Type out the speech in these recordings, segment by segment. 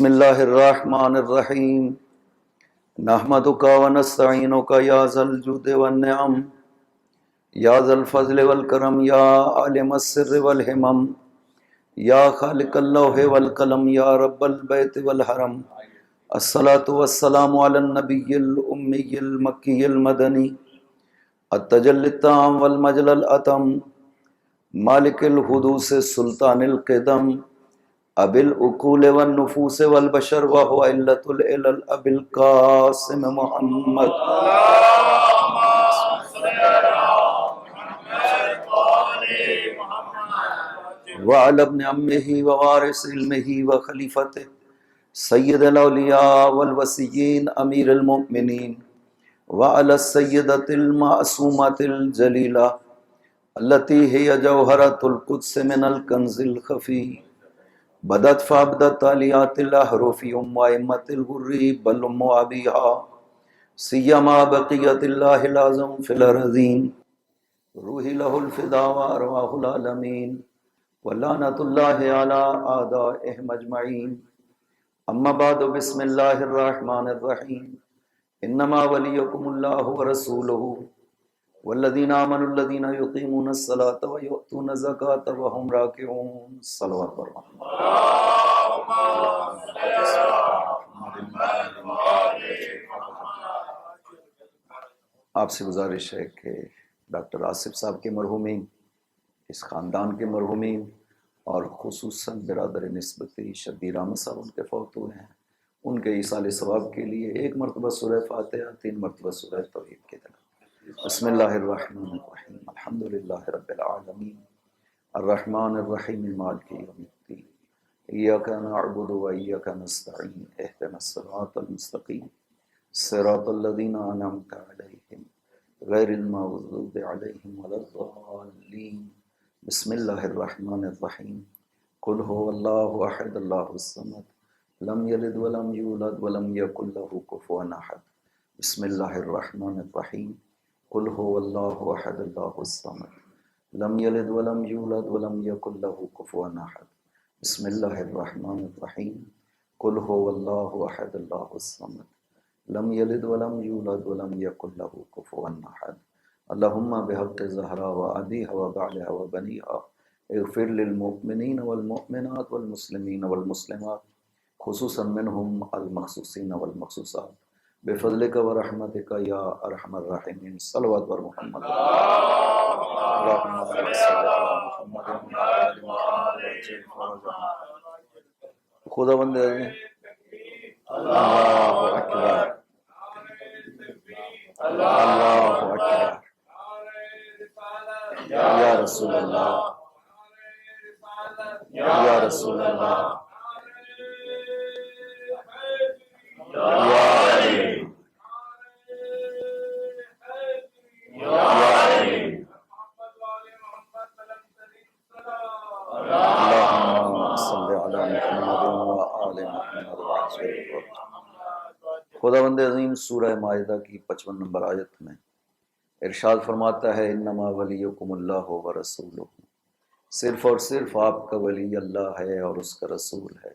بسم اللہ الرحمن الرحیم نحمدک ونستعینک یا ذا الجود والنعم یا ذا الفضل والکرم یا عالم السر والہمم یا خالق اللوح والقلم یا رب البیت والحرم الصلاة والسلام علی النبی الامی المکی المدنی التجلی التام والمجل الاتم مالک الحدوث سلطان القدم ابی العقول والنفوس والبشر وهو علة العلل ابی القاسم محمد وعلى ابن عمه ووارث علمه وخلیفته سید الاولیاء والوسیین امیر المؤمنین وعلى السیدة المعصومة الجلیلہ التي هي جوہرة القدس من الکنز الخفی بدت فابدت علیات الاحرف وائمت الغری بل ابیها سیما بقیت اللہ العظم فی الارضین روحی لہ الفدا وارواح العالمین ولعنت اللہ علی اعدائہم اجمعین اما بعد بسم اللہ الرحمن الرحیم انما ولیکم اللہ ورسولہ والذین آمنوا الذین یقیمون الصلاة ویؤتون الزکاة وهم راکعون صلوات پر آپ سے گزارش ہے کہ ڈاکٹر آصف صاحب کے مرحومین، اس خاندان کے مرحومین اور خصوصاً برادر نسبتی شبیر احمد صاحب ان کے فوت ہوئے ہیں، ان کے ایصال ثواب کے لیے ایک مرتبہ سورہ فاتحہ، 3 مرتبہ سورہ توحید کی تلاوت۔ بسم اللہ الرحمن الرحیم الحمد للہ رب العالمین الرحمن الرحیم مالک یوم الدین ایاک نعبد و ایاک نستعین اہدنا الصراط المستقیم صراط الذین انعمت علیہم غیر المغضوب علیہم ولا الضالین۔ بسم اللہ الرحمن الرحیم قل هو اللہ احد اللہ الصمد لم یلد ولم یولد ولم یکن له کفوا احد۔ بسم اللہ الرحمن الرحیم قل هو اللہ احد اللہ الصمد لم یلد ولم یولد ولم یکن له کفوا احد۔ بسم اللہ الرحمن الرحیم قل هو اللہ احد اللہ الصمد لم یلد ولم یولد ولم یکن له کفوا احد۔ اللہم بحق زہرا و ابیہا و بعلہا و بنیہا اغفر للمؤمنین والمؤمنات والمسلمین والمسلمات خصوصا منہم المخصوصین والمخصوصات بفضلک و رحمتک یا ارحم الراحمین۔ صلوات بر محمد اللہم صل علی محمد و آل محمد۔ خدا بندے اللہ اکبر اللہ اکبر یا رسول اللہ یا رسول اللہ یا علی یا علی اللہم صل علی محمد و آل محمد وسلم۔ خداوند عظیم سورہ مائدہ کی 55 نمبر آیت میں ارشاد فرماتا ہے انما ولیکم اللہ ورسولہ، صرف اور صرف آپ کا ولی اللہ ہے اور اس کا رسول ہے۔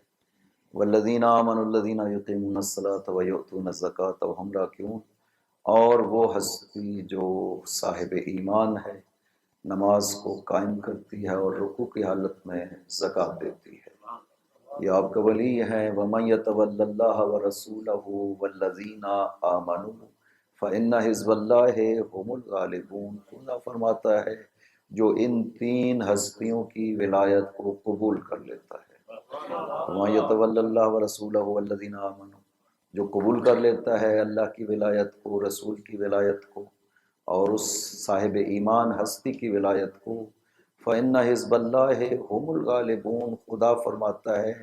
والذین آمنوا الذین یقیمون الصلاة ویؤتون الزکاة وہم راکعون، اور وہ ہستی جو صاحب ایمان ہے، نماز کو قائم کرتی ہے اور رکوع کی حالت میں زکوٰۃ دیتی ہے، یہ آپ کا ولی ہے۔ وَمَن يَتَوَلَّ اللَّهَ وَرَسُولَهُ وَالَّذِينَ آمَنُوا فَإِنَّ حِزْبَ اللَّهِ هُمُ الْغَالِبُونَ۔ خدا فرماتا ہے جو ان 3 ہستیوں کی ولایت کو قبول کر لیتا ہے، وَمَن يَتَوَلَّ اللَّهَ وَرَسُولَهُ وَالَّذِينَ آمَنُوا، جو قبول کر لیتا ہے اللہ کی ولایت کو، رسول کی ولایت کو اور اس صاحب ایمان ہستی کی ولایت کو، فَإِنَّ حِزْبَ اللَّهِ هُمُ الْغَالِبُونَ، خدا فرماتا ہے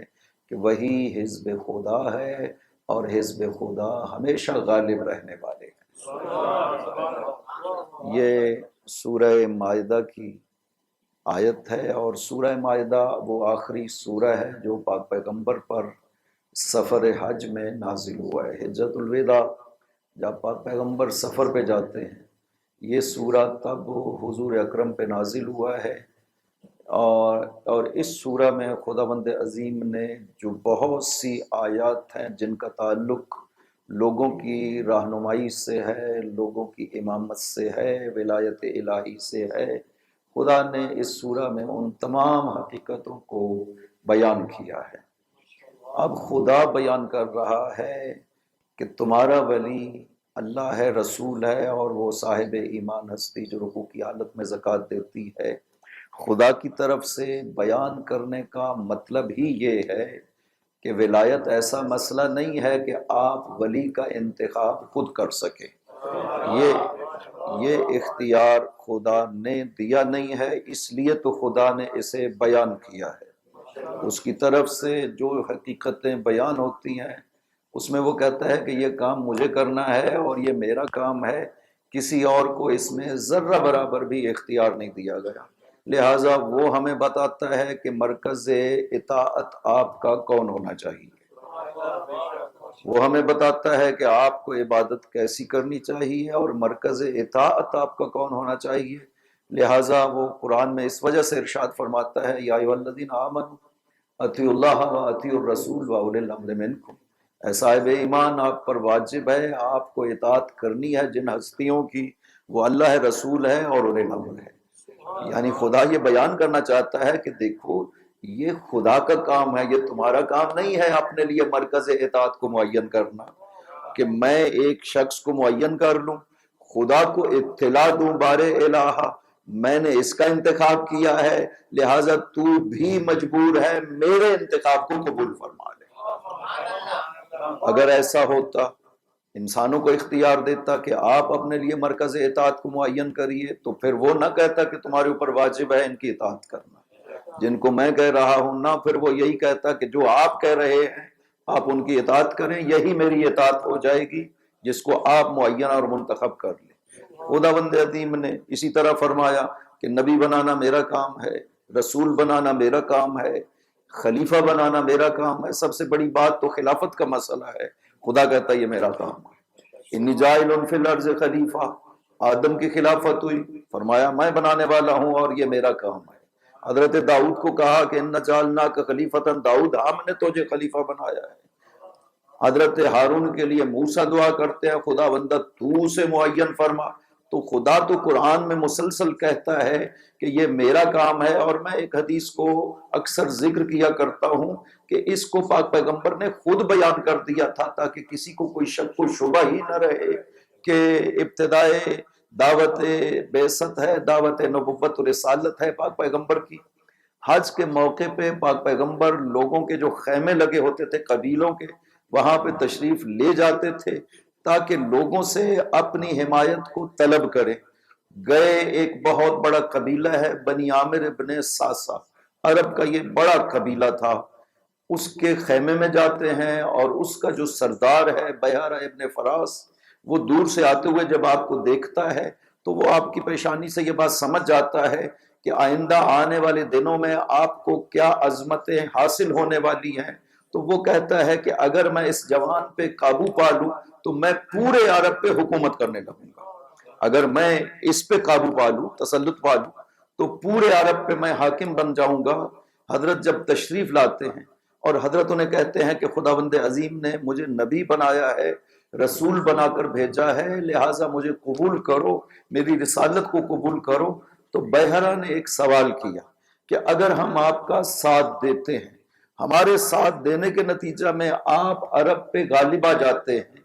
کہ وہی حزب خدا ہے اور حزب خدا ہمیشہ غالب رہنے والے ہیں۔ یہ سورہ مائدہ کی آیت ہے، اور سورہ مائدہ وہ آخری سورہ ہے جو پاک پیغمبر پر سفر حج میں نازل ہوا ہے۔ حجۃ الوداع جب پاک پیغمبر سفر پہ جاتے ہیں، یہ سورہ تب حضور اکرم پہ نازل ہوا ہے اور اس سورہ میں خداوند عظیم نے جو بہت سی آیات ہیں جن کا تعلق لوگوں کی رہنمائی سے ہے، لوگوں کی امامت سے ہے، ولایت الہی سے ہے، خدا نے اس سورہ میں ان تمام حقیقتوں کو بیان کیا ہے۔ اب خدا بیان کر رہا ہے کہ تمہارا ولی اللہ ہے، رسول ہے، اور وہ صاحب ایمان ہستی جو رکوع کی حالت میں زکوٰۃ دیتی ہے۔ خدا کی طرف سے بیان کرنے کا مطلب ہی یہ ہے کہ ولایت ایسا مسئلہ نہیں ہے کہ آپ ولی کا انتخاب خود کر سکیں، یہ اختیار خدا نے دیا نہیں ہے، اس لیے تو خدا نے اسے بیان کیا ہے۔ اس کی طرف سے جو حقیقتیں بیان ہوتی ہیں اس میں وہ کہتا ہے کہ یہ کام مجھے کرنا ہے اور یہ میرا کام ہے، کسی اور کو اس میں ذرہ برابر بھی اختیار نہیں دیا گیا۔ لہٰذا وہ ہمیں بتاتا ہے کہ مرکز اطاعت آپ کا کون ہونا چاہیے، وہ ہمیں بتاتا ہے کہ آپ کو عبادت کیسی کرنی چاہیے اور مرکز اطاعت آپ کا کون ہونا چاہیے۔ لہٰذا وہ قرآن میں اس وجہ سے ارشاد فرماتا ہے، یا ایھا الذین آمنوا اطیعوا اللہ واطیعوا الرسول واولی الامر منکم، اے صاحب ایمان آپ پر واجب ہے، آپ کو اطاعت کرنی ہے جن ہستیوں کی، وہ اللہ ہے، رسول ہے اور اولی الامر ہے۔ یعنی خدا یہ بیان کرنا چاہتا ہے کہ دیکھو یہ خدا کا کام ہے، یہ تمہارا کام نہیں ہے اپنے لیے مرکز اطاعت کو معین کرنا، کہ میں ایک شخص کو معین کر لوں، خدا کو اطلاع دوں بار الہ میں نے اس کا انتخاب کیا ہے، لہٰذا تو بھی مجبور ہے میرے انتخاب کو قبول فرما لے۔ اگر ایسا ہوتا، انسانوں کو اختیار دیتا کہ آپ اپنے لیے مرکز اطاعت کو معین کریے، تو پھر وہ نہ کہتا کہ تمہارے اوپر واجب ہے ان کی اطاعت کرنا، جن کو میں کہہ رہا ہوں، نہ پھر وہ یہی کہتا کہ جو آپ کہہ رہے ہیں آپ ان کی اطاعت کریں، یہی میری اطاعت ہو جائے گی جس کو آپ معین اور منتخب کر لیں۔ خداوند عظیم نے اسی طرح فرمایا کہ نبی بنانا میرا کام ہے، رسول بنانا میرا کام ہے، خلیفہ بنانا میرا کام ہے۔ سب سے بڑی بات تو خلافت کا مسئلہ ہے، خدا کہتا ہے یہ میرا کام ہے۔ انی جاعل فی الارض خلیفہ، آدم کی خلافت ہوئی، فرمایا میں بنانے والا ہوں اور یہ میرا کام ہے۔ حضرت داؤد کو کہا کہ ان جعلناک خلیفۃ، داؤد ہم نے تجھے خلیفہ بنایا ہے۔ حضرت ہارون کے لیے موسیٰ دعا کرتے ہیں، خدا بندہ تو اسے معین فرما، تو خدا تو قرآن میں مسلسل کہتا ہے کہ یہ میرا کام ہے۔ اور میں ایک حدیث کو اکثر ذکر کیا کرتا ہوں کہ اس کو پاک پیغمبر نے خود بیان کر دیا تھا تاکہ کسی کو کوئی شک و شبہ ہی نہ رہے کہ ابتدائے دعوت بعثت ہے، دعوت نبوت و رسالت ہے پاک پیغمبر کی۔ حج کے موقع پہ پاک پیغمبر لوگوں کے جو خیمے لگے ہوتے تھے قبیلوں کے، وہاں پہ تشریف لے جاتے تھے تاکہ لوگوں سے اپنی حمایت کو طلب کرے۔ گئے، ایک بہت بڑا قبیلہ ہے بنی عامر ابن ساسا، عرب کا یہ بڑا قبیلہ تھا، اس کے خیمے میں جاتے ہیں اور اس کا جو سردار ہے بیہرہ ابن فراس، وہ دور سے آتے ہوئے جب آپ کو دیکھتا ہے تو وہ آپ کی پیشانی سے یہ بات سمجھ جاتا ہے کہ آئندہ آنے والے دنوں میں آپ کو کیا عظمتیں حاصل ہونے والی ہیں۔ تو وہ کہتا ہے کہ اگر میں اس جوان پہ قابو پا لوں تو میں پورے عرب پہ حکومت کرنے لگوں گا، اگر میں اس پہ قابو پا لوں، تسلط پا لوں، تو پورے عرب پہ میں حاکم بن جاؤں گا۔ حضرت جب تشریف لاتے ہیں اور حضرت انہیں کہتے ہیں کہ خداوند عظیم نے مجھے نبی بنایا ہے، رسول بنا کر بھیجا ہے، لہٰذا مجھے قبول کرو، میری رسالت کو قبول کرو، تو بیہرہ نے ایک سوال کیا کہ اگر ہم آپ کا ساتھ دیتے ہیں، ہمارے ساتھ دینے کے نتیجہ میں آپ عرب پہ غالب آ جاتے ہیں،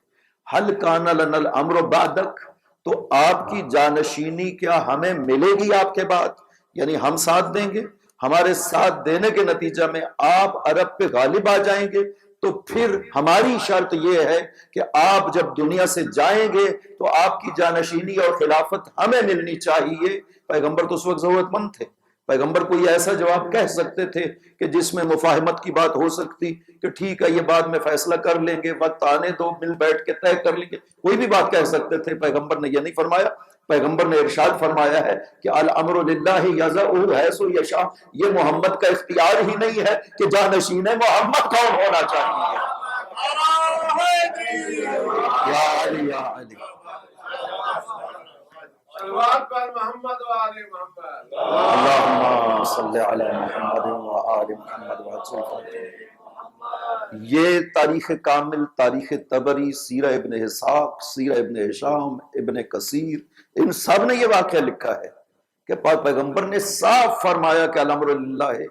حل کان لنا الامر بعدک، تو آپ کی جانشینی کیا ہمیں ملے گی آپ کے بعد؟ یعنی ہم ساتھ دیں گے، ہمارے ساتھ دینے کے نتیجہ میں آپ عرب پہ غالب آ جائیں گے، تو پھر ہماری شرط یہ ہے کہ آپ جب دنیا سے جائیں گے تو آپ کی جانشینی اور خلافت ہمیں ملنی چاہیے۔ پیغمبر تو اس وقت ضرورت مند تھے، پیغمبر کو یہ ایسا جواب کہہ سکتے تھے کہ جس میں مفاہمت کی بات ہو سکتی کہ ٹھیک ہے یہ بعد میں فیصلہ کر لیں گے، وقت آنے دو، مل بیٹھ کے طے کر لیں گے، کوئی بھی بات کہہ سکتے تھے۔ پیغمبر نے یہ نہیں فرمایا، پیغمبر نے ارشاد فرمایا ہے کہ الامر للہ یضعہ حیث یشاء، یہ محمد کا اختیار ہی نہیں ہے کہ جانشین محمد کون ہونا چاہیے۔ یا علی یا علی۔ صلوات پر محمد و آل محمد۔ اللہم صلی علی محمد و آل محمد وعجل۔ یہ تاریخ کامل، تاریخ طبری، سیرہ ابن اسحاق، سیرہ ابن ہشام، ابن کثیر، ان سب نے یہ واقعہ لکھا ہے کہ پاک پیغمبر نے صاف فرمایا کہ الامر للہ ہے،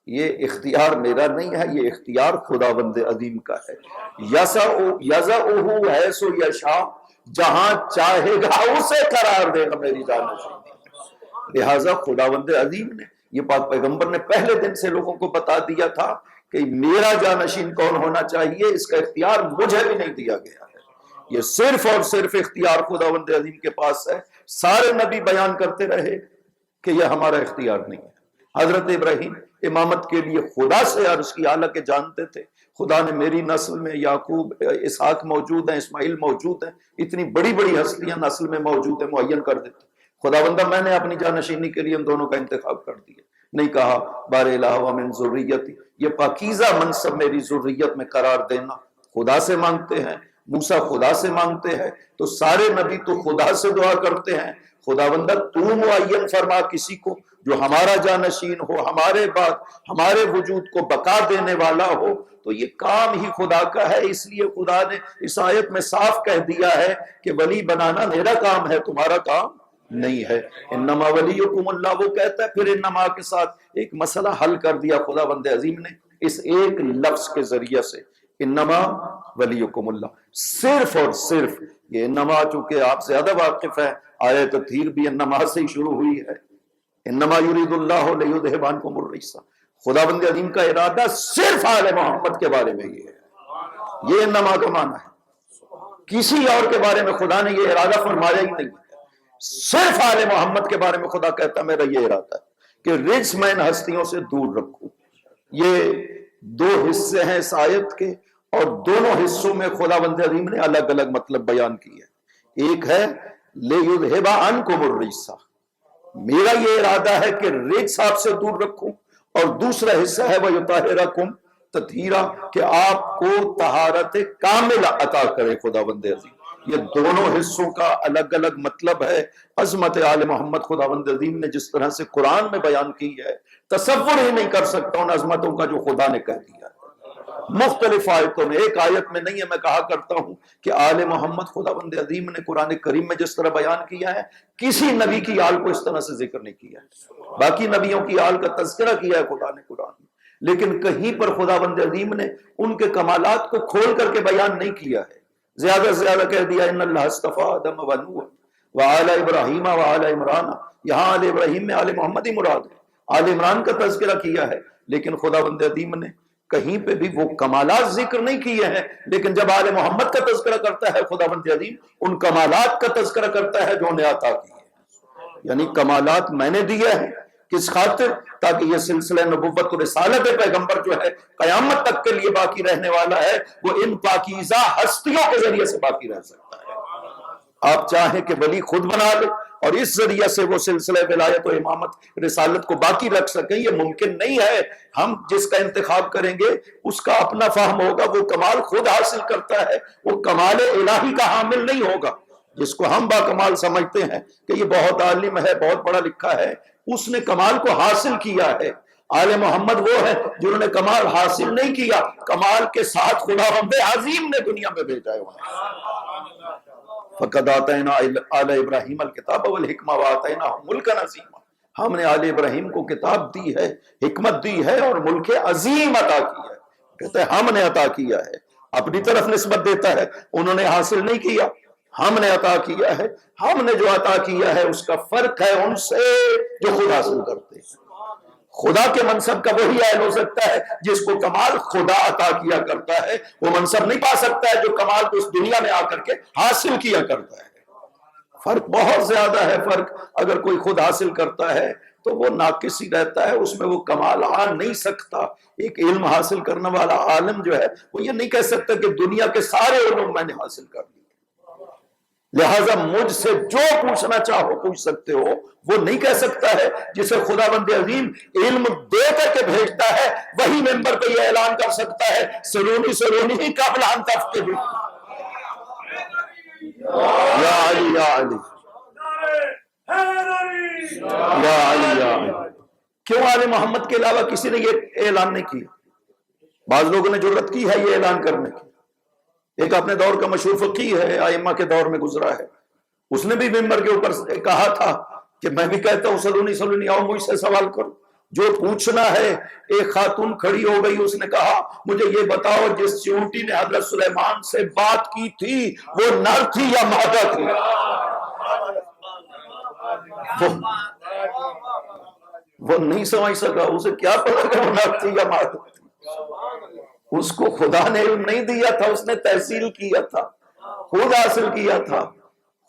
یہ اختیار میرا نہیں ہے، یہ اختیار خداوند عظیم کا ہے۔ یَزَعُهُ حَیْثُ یشاء، جہاں چاہے گا اسے قرار دے گا میری جانشینی۔ لہٰذا خداوند عظیم نے یہ پاک پیغمبر نے پہلے دن سے لوگوں کو بتا دیا تھا کہ میرا جانشین کون ہونا چاہیے، اس کا اختیار مجھے بھی نہیں دیا گیا ہے، یہ صرف اور صرف اختیار خداوند عظیم کے پاس ہے۔ سارے نبی بیان کرتے رہے کہ یہ ہمارا اختیار نہیں ہے۔ حضرت ابراہیم امامت کے لیے خدا سے عرض کی، حالانکہ جانتے تھے خدا نے میری نسل میں یعقوب، اسحاق موجود ہیں، اسماعیل موجود ہیں، اتنی بڑی بڑی ہستیاں نسل میں موجود ہیں، معین کر دیتے۔ خداوندہ میں نے اپنی جانشینی کے لیے ان دونوں کا انتخاب کر دیا، نہیں کہا بار الہ ومن ذریتی، یہ پاکیزہ منصب میری ذریت میں قرار دینا خدا سے مانگتے ہیں، موسیٰ خدا سے مانگتے ہیں، تو سارے نبی تو خدا سے دعا کرتے ہیں، خداوندہ تو معین فرما کسی کو جو ہمارا جانشین ہو، ہمارے بعد ہمارے وجود کو بقا دینے والا ہو۔ تو یہ کام ہی خدا کا ہے، اس لیے خدا نے اس آیت میں صاف کہہ دیا ہے کہ ولی بنانا میرا کام ہے، تمہارا کام نہیں ہے۔ انما ولیکم اللہ، وہ کہتا ہے پھر انما کے ساتھ ایک مسئلہ حل کر دیا خداوند عظیم نے اس ایک لفظ کے ذریعے سے، انما ولیکم اللہ، صرف اور صرف یہ انما، چونکہ آپ زیادہ واقف ہیں، آیت تطہیر بھی انما سے ہی شروع ہوئی ہے، انما یرید اللہ لیذھب عنکم الرجس، خداوند عظیم کا ارادہ صرف آل محمد کے بارے میں یہ ہے، یہ انما کا معنی ہے، کسی اور کے بارے میں خدا نے یہ ارادہ فرمایا ہی نہیں، صرف آل محمد کے بارے میں خدا کہتا ہے میرا یہ ارادہ ہے کہ رجس میں ان ہستیوں سے دور رکھوں۔ یہ دو حصے ہیں اس آیت کے، اور دونوں حصوں میں خداوند عظیم نے الگ الگ مطلب بیان کیے۔ ایک ہے لیذھب عنکم الرجس، میرا یہ ارادہ ہے کہ رجس آپ سے دور رکھوں، اور دوسرا حصہ ہے وَیُطَہِّرَکُمْ تَطْہِیرًا، کہ آپ کو طہارت کامل عطا کرے خداوند عظیم۔ یہ دونوں حصوں کا الگ الگ مطلب ہے۔ عظمت آل محمد خداوند عظیم نے جس طرح سے قرآن میں بیان کی ہے، تصور ہی نہیں کر سکتا ان عظمتوں کا جو خدا نے کہہ دیا ہے مختلف آیتوں میں، ایک آیت میں نہیں ہے۔ میں کہا کرتا ہوں کہ آل محمد خداوند عظیم نے قرآن کریم میں جس طرح بیان کیا ہے، کسی نبی کی آل کو اس طرح سے ذکر نہیں کیا ہے۔ باقی نبیوں کی آل کا تذکرہ کیا ہے خدا نے قرآن میں، لیکن کہیں پر خداوند عظیم نے ان کے کمالات کو کھول کر کے بیان نہیں کیا ہے۔ زیادہ سے زیادہ کہہ دیا ان اللہ اصطفیٰ آدم و نوح وآل ابراہیم وآل عمران، یہاں آل ابراہیم میں آل محمد ہی مراد ہے، آل عمران کا تذکرہ کیا ہے، لیکن خداوند عظیم نے کہیں پہ بھی وہ کمالات ذکر نہیں کیے ہیں۔ لیکن جب آل محمد کا تذکرہ کرتا ہے خداوند عظیم، ان کمالات کا تذکرہ کرتا ہے جو انہیں عطا کیے ہیں، یعنی کمالات میں نے دیے ہیں، کس خاطر؟ تاکہ یہ سلسلہ نبوت و رسالت پیغمبر جو ہے قیامت تک کے لیے باقی رہنے والا ہے، وہ ان پاکیزہ ہستیوں کے ذریعے سے باقی رہ سکتا ہے۔ آپ چاہیں کہ ولی خود بنا لے اور اس ذریعے سے وہ سلسلہ ولایت و امامت رسالت کو باقی رکھ سکیں، یہ ممکن نہیں ہے۔ ہم جس کا انتخاب کریں گے اس کا اپنا فہم ہوگا، وہ کمال خود حاصل کرتا ہے، وہ کمال الہی کا حامل نہیں ہوگا۔ جس کو ہم باکمال سمجھتے ہیں کہ یہ بہت عالم ہے، بہت پڑھا لکھا ہے، اس نے کمال کو حاصل کیا ہے۔ آل محمد وہ ہے جنہوں نے کمال حاصل نہیں کیا، کمال کے ساتھ خداوند عظیم نے دنیا میں بھیجا ہے انہیں۔ فَقَدْ آتَيْنَا آلَ إِبْرَاهِيمَ الْكِتَابَ وَالْحِكْمَةَ وَآتَيْنَاهُمْ مُلْكًا عَظِيمًا، ہم نے آل ابراہیم کو کتاب دی ہے، حکمت دی ہے، اور ملک عظیم عطا کیا ہے۔ کہتے ہیں ہم نے عطا کیا ہے، اپنی طرف نسبت دیتا ہے، انہوں نے حاصل نہیں کیا، ہم نے عطا کیا ہے۔ ہم نے جو عطا کیا ہے اس کا فرق ہے ان سے جو خود حاصل کرتے ہیں۔ خدا کے منصب کا وہی اہل ہو سکتا ہے جس کو کمال خدا عطا کیا کرتا ہے، وہ منصب نہیں پا سکتا ہے جو کمال کو اس دنیا میں آ کر کے حاصل کیا کرتا ہے۔ فرق بہت زیادہ ہے۔ فرق اگر کوئی خود حاصل کرتا ہے تو وہ ناقص ہی رہتا ہے، اس میں وہ کمال آ نہیں سکتا۔ ایک علم حاصل کرنے والا عالم جو ہے وہ یہ نہیں کہہ سکتا کہ دنیا کے سارے علوم میں نے حاصل کر لیے، لہٰذا مجھ سے جو پوچھنا چاہو پوچھ سکتے ہو، وہ نہیں کہہ سکتا ہے۔ جسے خداوند عظیم علم دے کر کے بھیجتا ہے وہی ممبر پہ یہ اعلان کر سکتا ہے سرونی ہی قبل ان تفتح یا علی یا علی۔ یا علی یا علی۔ کیوں آل محمد کے علاوہ کسی نے یہ اعلان نہیں کیا؟ بعض لوگوں نے جرأت کی ہے یہ اعلان کرنے کی۔ ایک اپنے دور کا مشہور فقیہ ہے، ائمہ کے دور میں گزرا ہے، اس نے بھی ممبر کے اوپر کہا تھا کہ میں بھی کہتا ہوں سلونی سلونی، آؤ مجھ سے سوال کرو جو پوچھنا ہے۔ ایک خاتون کھڑی ہو گئی، اس نے کہا مجھے یہ بتاؤ جس چیونٹی نے حضرت سلیمان سے بات کی تھی وہ نر تھی یا مادہ تھی؟ وہ نہیں سمجھ سکا، اسے کیا پتا کہ وہ نر تھی یا مادہ تھی؟ اس کو خدا نے علم نہیں دیا تھا، اس نے تحصیل کیا تھا، خود حاصل کیا تھا۔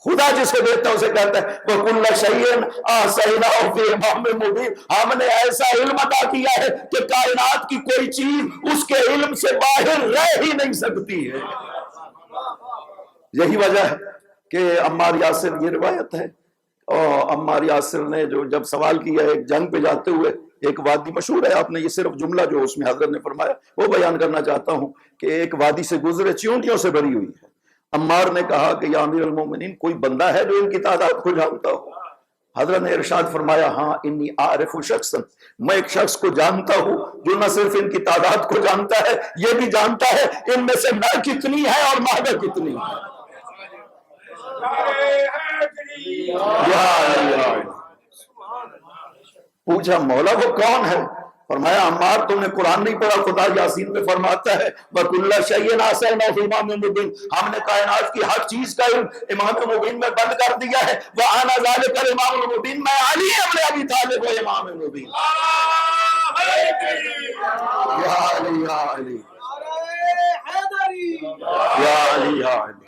خدا جسے دیتا ہے اسے کہتا ہے وَكُلَّ شَيْءٍ أَحْصَيْنَاهُ فِي إِمَامٍ مُبِينٍ۔ ہم نے ایسا علم عطا کیا ہے کہ کائنات کی کوئی چیز اس کے علم سے باہر رہ ہی نہیں سکتی ہے۔ یہی وجہ ہے کہ عمار یاسر، یہ روایت ہے، اور عمار یاسر نے جو جب سوال کیا ایک جنگ پہ جاتے ہوئے، ایک وادی مشہور ہے، آپ نے یہ صرف جملہ جو اس میں حضرت نے فرمایا وہ بیان کرنا چاہتا ہوں کہ ایک وادی سے گزرے، چیونٹیوں سے بھری ہوئی ہے۔ عمار نے کہا کہ یا امیر المومنین کوئی بندہ ہے جو ان کی تعداد کو جانتا ہو؟ حضرت نے ارشاد فرمایا ہاں انی اعرف شخصا، میں ایک شخص کو جانتا ہوں جو نہ صرف ان کی تعداد کو جانتا ہے، یہ بھی جانتا ہے ان میں سے نر کتنی ہے اور مادہ کتنی ہے۔ پوچھا مولا وہ کون ہے؟ فرمایا عمار تم نے قرآن نہیں پڑھا؟ خدا یاسین میں فرماتا ہے وَكُلَّ شَيْءٍ أَحْصَيْنَاهُ فِي إِمَامٍ مُبِينٍ، ہم نے کائنات کی ہر چیز کا علم امام مبین میں بند کر دیا ہے۔ وَأَنَا ذَلِكَ الْإِمَامُ الْمُبِينُ، میں علی ابن ابی طالب و امام مبین۔ یا علی یا علی یا علی یا علی،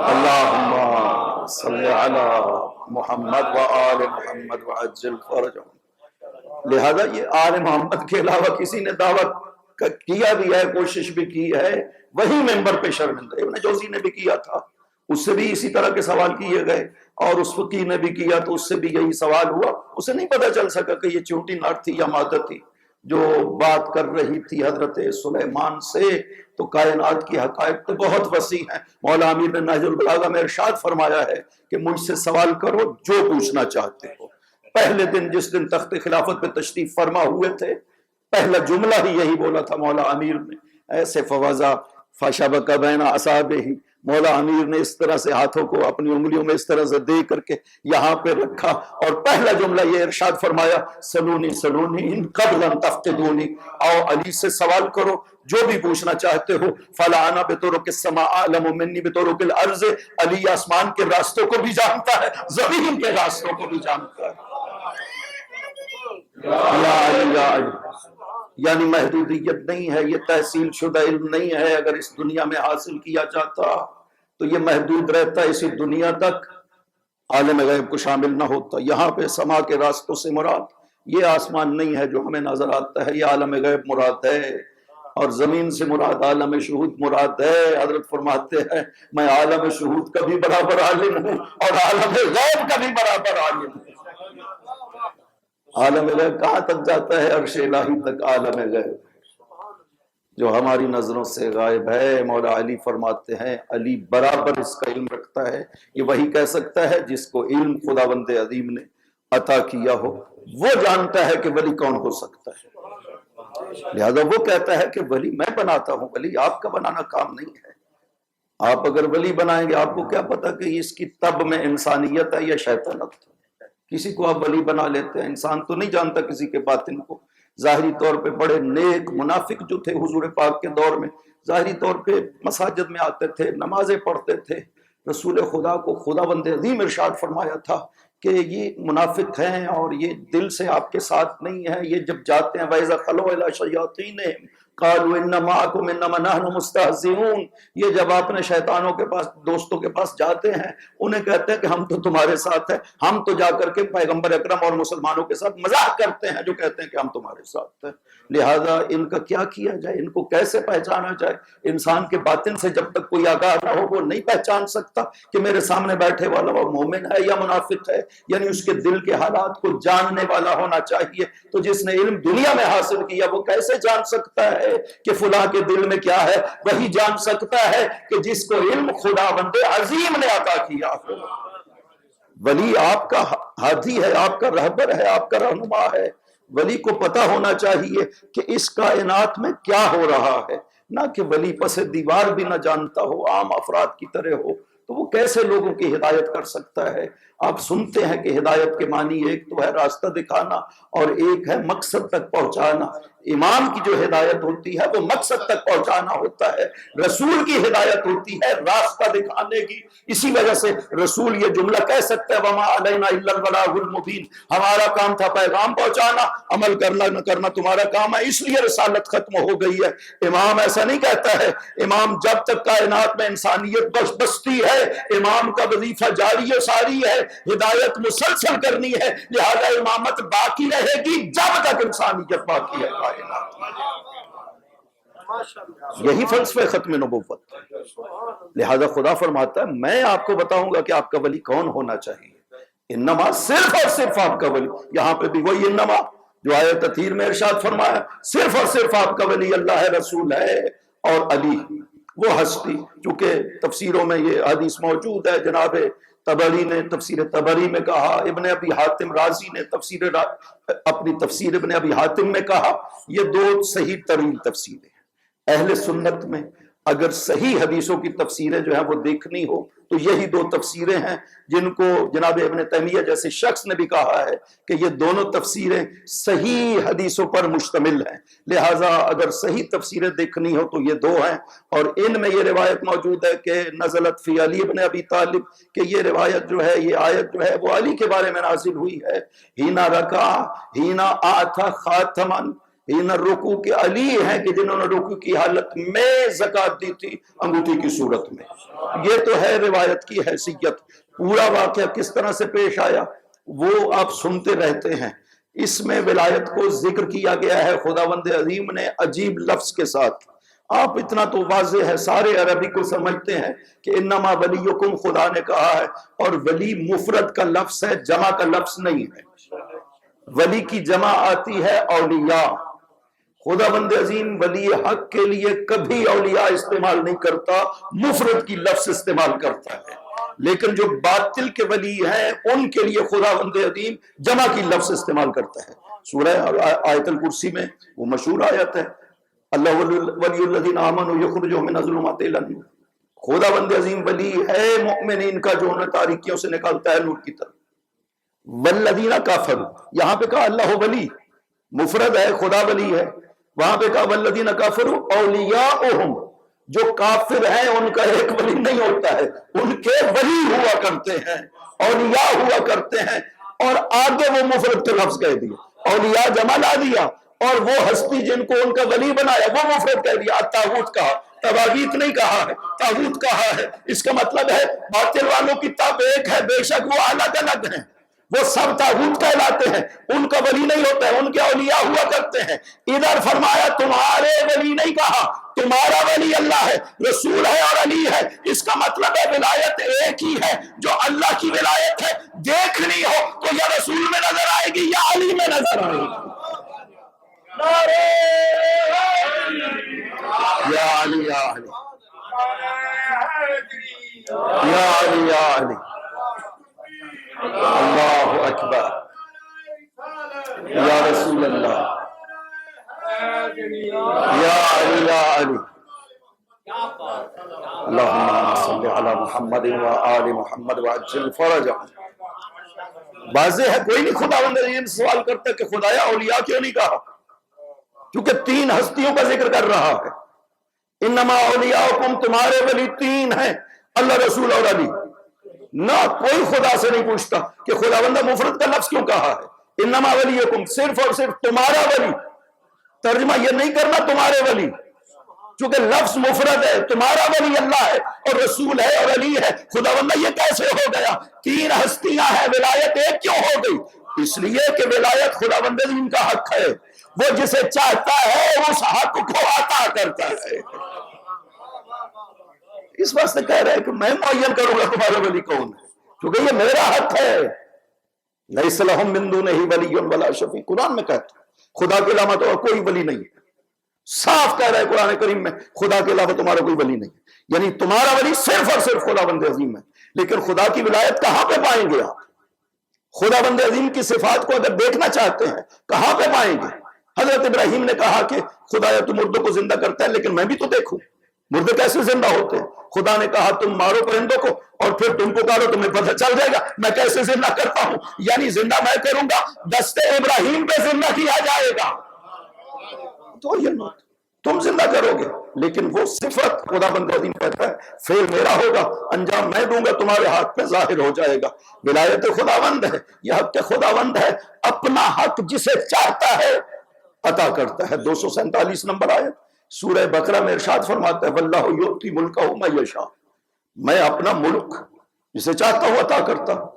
اللہم صلی علی محمد و آل محمد وعجل فرجہم۔ لہذا یہ آل محمد کے علاوہ کسی نے دعویٰ کیا بھی ہے، کوشش بھی کی ہے، وہی ممبر پہ شرمندہ۔ ابن جوزی نے بھی کیا تھا، اس سے بھی اسی طرح کے سوال کیے گئے، اور اس فقیہ نے بھی کیا تو اس سے بھی یہی سوال ہوا۔ اسے نہیں پتا چل سکا کہ یہ چونٹی نر تھی یا مادہ تھی جو بات کر رہی تھی حضرت سلیمان سے۔ تو کائنات کی حقائق تو بہت وسیع ہیں۔ مولا امیر نے نہج البلاغہ میں ارشاد فرمایا ہے کہ مجھ سے سوال کرو جو پوچھنا چاہتے ہو۔ پہلے دن جس دن تخت خلافت پہ تشریف فرما ہوئے تھے، پہلا جملہ ہی یہی بولا تھا مولا امیر نے، ایسے فوضا فشبک بین اصابعہ، مولا امیر نے اس طرح سے ہاتھوں کو اپنی انگلیوں میں اس طرح سے دے کر کے یہاں پہ رکھا، اور پہلا جملہ یہ ارشاد فرمایا سلونی سلونی ان قبل ان تفتدونی، آؤ علی سے سوال کرو جو بھی پوچھنا چاہتے ہو۔ فلا انا بطرق السماء اعلم منی بطرق الارض، علی آسمان کے راستوں کو بھی جانتا ہے، زمین کے راستوں کو بھی جانتا ہے۔ یا علی یا علی، یعنی محدودیت نہیں ہے، یہ تحصیل شدہ علم نہیں ہے۔ اگر اس دنیا میں حاصل کیا جاتا تو یہ محدود رہتا، اسی دنیا تک عالم غیب کو شامل نہ ہوتا۔ یہاں پہ سما کے راستوں سے مراد یہ آسمان نہیں ہے جو ہمیں نظر آتا ہے، یہ عالم غیب مراد ہے، اور زمین سے مراد عالم شہود مراد ہے۔ حضرت فرماتے ہیں میں عالم شہود کا بھی برابر عالم ہوں اور عالم غیب کا بھی برابر عالم ہوں۔ عالم غیب کہاں تک جاتا ہے؟ عرش الہی تک عالم غیب جو ہماری نظروں سے غائب ہے۔ مولا علی فرماتے ہیں علی برابر اس کا علم رکھتا ہے۔ یہ وہی کہہ سکتا ہے جس کو علم خداوند عظیم نے عطا کیا ہو، وہ جانتا ہے کہ ولی کون ہو سکتا ہے۔ لہذا وہ کہتا ہے کہ ولی میں بناتا ہوں، ولی آپ کا بنانا کام نہیں ہے۔ آپ اگر ولی بنائیں گے، آپ کو کیا پتا کہ اس کی تب میں انسانیت ہے یا شیطانت ہے۔ کسی کو آپ ولی بنا لیتے ہیں، انسان تو نہیں جانتا کسی کے باطن کو۔ ظاہری طور پہ بڑے نیک منافق جو تھے حضور پاک کے دور میں، ظاہری طور پہ مساجد میں آتے تھے، نمازیں پڑھتے تھے، رسول خدا کو خداوند عظیم ارشاد فرمایا تھا کہ یہ منافق ہیں اور یہ دل سے آپ کے ساتھ نہیں ہے۔ یہ جب جاتے ہیں وَإِذَا خَلَوْا إِلَىٰ شَيَاطِينِهِمْ قَالُوا إِنَّ مَعَكُمْ إِنَّمَا نَحْنُ مُسْتَهْزِئُونَ، یہ جب اپنے شیطانوں کے پاس، دوستوں کے پاس جاتے ہیں، انہیں کہتے ہیں کہ ہم تو تمہارے ساتھ ہیں۔ ہم تو جا کر کے پیغمبر اکرم اور مسلمانوں کے ساتھ مذاق کرتے ہیں جو کہتے ہیں کہ ہم تمہارے ساتھ ہیں۔ لہذا ان کا کیا کیا جائے، ان کو کیسے پہچانا جائے؟ انسان کے باطن سے جب تک کوئی آگاہ نہ ہو وہ نہیں پہچان سکتا کہ میرے سامنے بیٹھے والا وہ مومن ہے یا منافق ہے، یعنی اس کے دل کے حالات کو جاننے والا ہونا چاہیے۔ تو جس نے علم دنیا میں حاصل کیا وہ کیسے جان سکتا ہے کہ فلاں کے دل میں کیا ہے؟ وہی جان سکتا ہے کہ جس کو علم خداوند عظیم نے عطا کیا۔ ولی آپ کا ہادی ہے، آپ کا رہبر ہے، آپ کا رہنما ہے۔ ولی کو پتا ہونا چاہیے کہ اس کائنات میں کیا ہو رہا ہے، نہ کہ ولی پس دیوار بھی نہ جانتا ہو، عام افراد کی طرح ہو، تو وہ کیسے لوگوں کی ہدایت کر سکتا ہے؟ آپ سنتے ہیں کہ ہدایت کے معنی ایک تو ہے راستہ دکھانا اور ایک ہے مقصد تک پہنچانا۔ امام کی جو ہدایت ہوتی ہے وہ مقصد تک پہنچانا ہوتا ہے، رسول کی ہدایت ہوتی ہے راستہ دکھانے کی۔ اسی وجہ سے رسول یہ جملہ کہہ سکتا ہے وما علینا الا البلاغ المبین، ہمارا کام تھا پیغام پہنچانا، عمل کرنا نہ کرنا تمہارا کام ہے، اس لیے رسالت ختم ہو گئی ہے۔ امام ایسا نہیں کہتا ہے، امام جب تک کائنات میں انسانیت بستی ہے امام کا وظیفہ جاری و ساری ہے، ہدایت مسلسل کرنی ہے، لہذا امامت باقی رہے گی جب تک انسانیت باقی ہے کائنات میں۔ یہی فلسفہ ختم نبوت۔ لہذا خدا فرماتا ہے میں آپ کو بتاؤں گا کہ آپ کا ولی کون ہونا چاہیے۔ انما صرف اور صرف آپ کا ولی، یہاں پہ بھی وہی انما جو آیت تطہیر میں ارشاد فرمایا، صرف اور صرف آپ کا ولی اللہ ہے، رسول ہے اور علی وہ ہستی۔ چونکہ تفسیروں میں یہ حدیث موجود ہے، جناب طبری نے تفسیر طبری میں کہا، ابن ابی حاتم رازی نے اپنی تفسیر ابن ابی حاتم میں کہا، یہ دو صحیح ترین تفسیریں ہیں۔ اہل سنت میں اگر صحیح حدیثوں کی تفسیریں جو ہیں وہ دیکھنی ہو تو یہی دو تفسیریں ہیں جن کو جناب ابن تیمیہ جیسے شخص نے بھی کہا ہے کہ یہ دونوں تفسیریں صحیح حدیثوں پر مشتمل ہیں، لہٰذا اگر صحیح تفسیریں دیکھنی ہو تو یہ دو ہیں۔ اور ان میں یہ روایت موجود ہے کہ نزلت فی علی ابن ابی طالب، کہ یہ روایت جو ہے، یہ آیت جو ہے وہ علی کے بارے میں نازل ہوئی ہے۔ ہینا رکع ہینا آتھا خاتمن، رکوع کے علی ہیں کہ جنہوں نے رکوع کی حالت میں زکوٰۃ دی تھی انگوٹھی کی صورت میں۔ یہ تو ہے روایت کی حیثیت۔ پورا واقعہ کس طرح سے پیش آیا وہ آپ سنتے رہتے ہیں۔ اس میں ولایت کو ذکر کیا گیا ہے خداوند عظیم نے عجیب لفظ کے ساتھ۔ آپ اتنا تو واضح ہے، سارے عربی کو سمجھتے ہیں کہ انما ولیکم خدا نے کہا ہے، اور ولی مفرد کا لفظ ہے، جمع کا لفظ نہیں ہے۔ ولی کی جمع آتی ہے اولیاء۔ خداوند عظیم ولی حق کے لیے کبھی اولیاء استعمال نہیں کرتا، مفرد کی لفظ استعمال کرتا ہے۔ لیکن جو باطل کے ولی ہیں ان کے لیے خداوند عظیم جمع کی لفظ استعمال کرتا ہے۔ سورہ آیت الکرسی میں وہ مشہور آیت ہے، اللہ ولی الذین آمنوا یخرجهم من الظلمات الی النور، خداوند عظیم ولی ہے مؤمنین کا جو انہیں تاریکیوں سے نکالتا ہے نور کی طرف۔ والذین کافروا، یہاں پہ کہا اللہ ولی، مفرد ہے، خدا ولی ہے۔ وہاں پہ کہا والذین کافروا اولیاؤہم، جو کافر ہیں ان کا ایک ولی نہیں ہوتا ہے، ان کے ولی ہوا کرتے ہیں، اولیاء ہوا کرتے ہیں۔ اور آگے وہ مفرد کا لفظ کہہ دیا، اولیاء جمع لا دیا، اور وہ ہستی جن کو ان کا ولی بنایا وہ مفرد کہہ دیا، طاغوت کہا، طواغیت نہیں کہا ہے، طاغوت کہا ہے۔ اس کا مطلب ہے باطل والوں کی تب ایک ہے، بے شک وہ الگ الگ ہیں، وہ سب طاغوت کہلاتے ہیں، ان کا ولی نہیں ہوتا ہے، ان کے اولیاء ہوا کرتے ہیں۔ ادھر فرمایا تمہارے ولی نہیں کہا، تمہارا ولی اللہ ہے، رسول ہے اور علی ہے۔ اس کا مطلب ہے ولایت ایک ہی ہے، جو اللہ کی ولایت ہے دیکھنی ہو تو یا رسول میں نظر آئے گی یا علی میں نظر آئے گی۔ یا علی یا علی یا علی یا علی، اللہ اکبر، یا رسول اللہ، یا علی یا علی، اللہم صلی علی محمد و آل محمد وعجل فرجہ۔ واضح ہے، کوئی نہیں خداوند عظیم سوال کرتا کہ خدایا اولیاء کیوں نہیں کہا، کیونکہ تین ہستیوں کا ذکر کر رہا ہے۔ انما اولیاءکم، تمہارے ولی تین ہیں، اللہ، رسول اور علی۔ نہ کوئی خدا سے نہیں پوچھتا کہ خداوند مفرد کا لفظ کیوں کہا ہے، انما ولیکم، صرف اور صرف تمہارا ولی۔ ترجمہ یہ نہیں کرنا تمہارے ولی، چونکہ لفظ مفرد ہے، تمہارا ولی اللہ ہے اور رسول ہے اور علی ہے۔ خداوند یہ کیسے ہو گیا، تین ہستیاں ہیں، ولایت ایک کیوں ہو گئی؟ اس لیے کہ ولایت خداوند عظیم کا حق ہے، وہ جسے چاہتا ہے اس حق کو عطا کرتا ہے۔ اس واسطے کہہ رہے ہیں کہ میں معین کروں گا تمہارا ولی کون ہے، کیونکہ یہ میرا حق ہے۔ لیس لہم من دونہ ولی ولا شفیع، قرآن میں کہتا ہے خدا کے علاوہ تو کوئی ولی نہیں ہے، صاف کہہ رہا ہے قرآن کریم میں، خدا کے علاوہ تمہارا کوئی ولی نہیں ہے، یعنی تمہارا ولی صرف اور صرف خداوند عظیم ہے۔ لیکن خدا کی ولایت کہاں پہ پائیں گے آپ؟ خدا بند عظیم کی صفات کو اگر دیکھنا چاہتے ہیں کہاں پہ پائیں گے؟ حضرت ابراہیم نے کہا کہ خدایا تو مردوں کو زندہ کرتا ہے لیکن میں بھی تو دیکھوں مردے کیسے زندہ ہوتے ہیں۔ خدا نے کہا تم مارو پرندوں کو اور پھر تم پکارو، تمہیں پتہ چل جائے گا میں کیسے زندہ کرتا ہوں، یعنی زندہ میں کروں گا، دستے ابراہیم پہ زندہ کیا جائے گا۔ تو یہ تم زندہ کرو گے، لیکن وہ صفت خدا بند عظیم کہتا ہے فعل میرا ہوگا، انجام میں دوں گا، تمہارے ہاتھ پہ ظاہر ہو جائے گا۔ ولایت خداوند ہے، یہ حق خداوند ہے، اپنا حق جسے چاہتا ہے عطا کرتا ہے۔ 247 نمبر آیت سورہ بقرہ میں ارشاد فرماتا ہے واللہ یؤتی ملکہ من یشاء، میں اپنا ملک جسے چاہتا ہوں عطا کرتا ہوں۔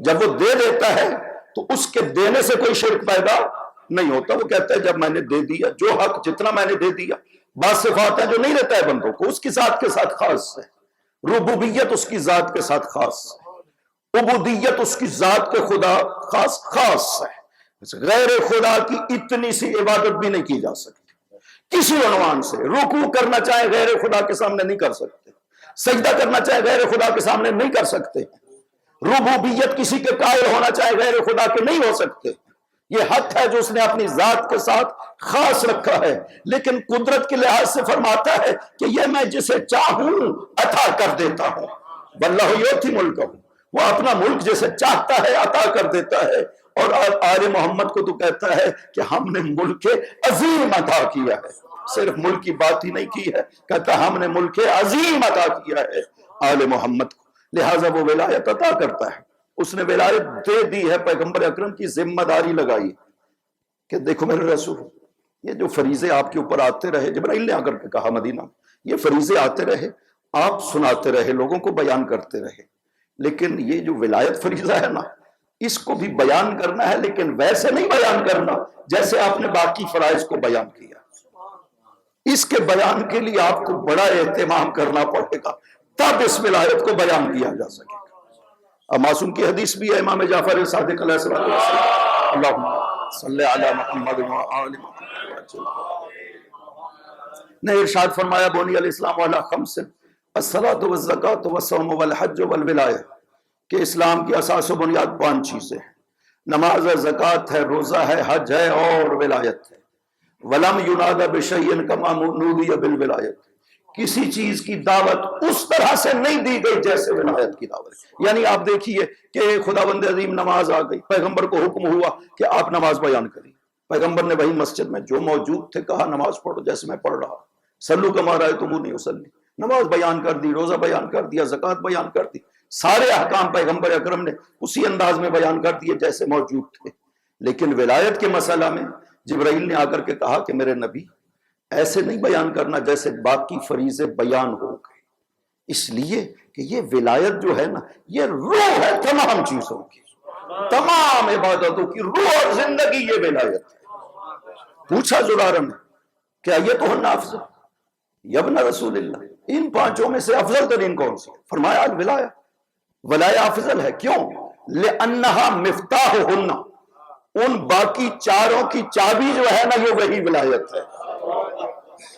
جب وہ دے دیتا ہے تو اس کے دینے سے کوئی شرک پیدا نہیں ہوتا، وہ کہتا ہے جب میں نے دے دیا جو حق جتنا میں نے دے دیا۔ بعض صفات ہیں جو نہیں رہتا ہے بندوں کو، اس کی ذات کے ساتھ خاص ہے، ربوبیت اس کی ذات کے ساتھ خاص ہے، عبودیت اس کی ذات کے خدا خاص ہے۔ غیر خدا کی اتنی سی عبادت بھی نہیں کی جا سکتی کسی عنوان سے۔ رکوع کرنا چاہے غیر خدا کے سامنے نہیں کر سکتے، سجدہ کرنا چاہے غیر خدا کے سامنے نہیں کر سکتے، ربوبیت کسی کے قائل ہونا چاہے غیر خدا کے نہیں ہو سکتے۔ یہ حق ہے جو اس نے اپنی ذات کے ساتھ خاص رکھا ہے، لیکن قدرت کے لحاظ سے فرماتا ہے کہ یہ میں جسے چاہوں عطا کر دیتا ہوں۔ واللہ یؤتی ملکہ، وہ اپنا ملک جسے چاہتا ہے عطا کر دیتا ہے۔ اور آل محمد کو تو کہتا ہے کہ ہم نے ملک عظیم عطا کیا ہے، صرف ملک کی بات ہی نہیں کی ہے، کہتا ہم نے ملک عظیم عطا کیا ہے آل محمد کو، لہٰذا وہ ولایت عطا کرتا ہے۔ اس نے ولایت دے دی ہے، پیغمبر اکرم کی ذمہ داری لگائی کہ دیکھو میرے رسول، یہ جو فریضے آپ کے اوپر آتے رہے، جبرائیل نے آ کر کے کہا مدینہ، یہ فریضے آتے رہے، آپ سناتے رہے، لوگوں کو بیان کرتے رہے، لیکن یہ جو ولایت فریضہ ہے نا، اس کو بھی بیان کرنا ہے، لیکن ویسے نہیں بیان کرنا جیسے آپ نے باقی فرائض کو بیان کیا۔ اس کے بیان کے لیے آپ کو بڑا اہتمام کرنا پڑے گا، تب اس ولایت کو بیان کیا جا سکے گا۔ اب معصوم کی حدیث بھی ہے، امام جعفر صادق علیہ السلام، اللہم صلی علی محمد و آل محمد، نے ارشاد فرمایا بنی الاسلام علی خمس الصلاۃ والزکوۃ والصوم والحج والولایہ، کہ اسلام کی اساس و بنیاد 5 چیزیں ہیں، نماز ہے، زکوٰۃ ہے، روزہ ہے، حج ہے اور ولایت ہے۔ ولم ینادى بشیء کما نودی بالولایت، کسی چیز کی دعوت اس طرح سے نہیں دی گئی جیسے ولایت کی دعوت۔ یعنی آپ دیکھیے کہ خداوند عظیم نماز آ گئی، پیغمبر کو حکم ہوا کہ آپ نماز بیان کریے، پیغمبر نے وہی مسجد میں جو موجود تھے کہا نماز پڑھو جیسے میں پڑھ رہا، صلو کما رأیتمونی اصلی، نماز بیان کر دی، روزہ بیان کر دیا، زکوٰۃ بیان کر دی، سارے احکام پیغمبر اکرم نے اسی انداز میں بیان کر دیے جیسے موجود تھے۔ لیکن ولایت کے مسئلہ میں جبرائیل نے آ کر کے کہا کہ میرے نبی ایسے نہیں بیان کرنا جیسے باقی فریضے بیان ہو گئے، اس لیے کہ یہ ولایت جو ہے نا، یہ روح ہے تمام چیزوں کی، تمام عبادتوں کی روح اور زندگی یہ ولایت ہے۔ پوچھا زرارہ نے کیا یہ تو ہن افضل یبن رسول اللہ، ان 5 میں سے افضل ترین کون سی؟ فرمایا الولایہ، ولایہ افضل ہے۔ کیوں؟ لأنہا مفتاحہن، ان باقی 4 کی چابی جو ہے نا یہ وہی ولایت ہے۔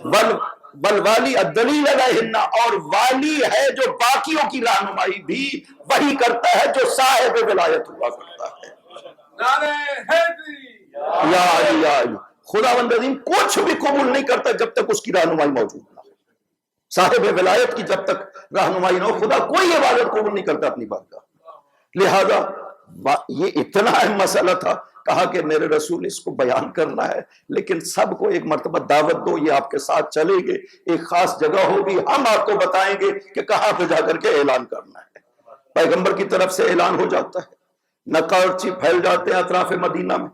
بل والی الدلیل علیہن، اور والی ہے جو باقیوں کی رہنمائی بھی وہی کرتا ہے جو صاحب ولایت ہوا کرتا ہے۔ نعرہ حیدری، یا علی یا علی، خداوند عظیم کچھ بھی قبول نہیں کرتا جب تک اس کی رہنمائی موجود نہ ہو۔ صاحب ولایت کی جب تک رہنمائی نہ ہو، خدا کوئی عبادت قبول نہیں کرتا اپنی بارگاہ۔ لہذا یہ اتنا اہم مسئلہ تھا، کہا کہ میرے رسول اس کو بیان کرنا ہے، لیکن سب کو ایک مرتبہ دعوت دو، یہ آپ کے ساتھ چلیں گے، ایک خاص جگہ ہوگی، ہم آپ کو بتائیں گے کہ کہاں پہ جا کر کے اعلان کرنا ہے۔ پیغمبر کی طرف سے اعلان ہو جاتا ہے، نقارچی پھیل جاتے ہیں اطراف مدینہ میں،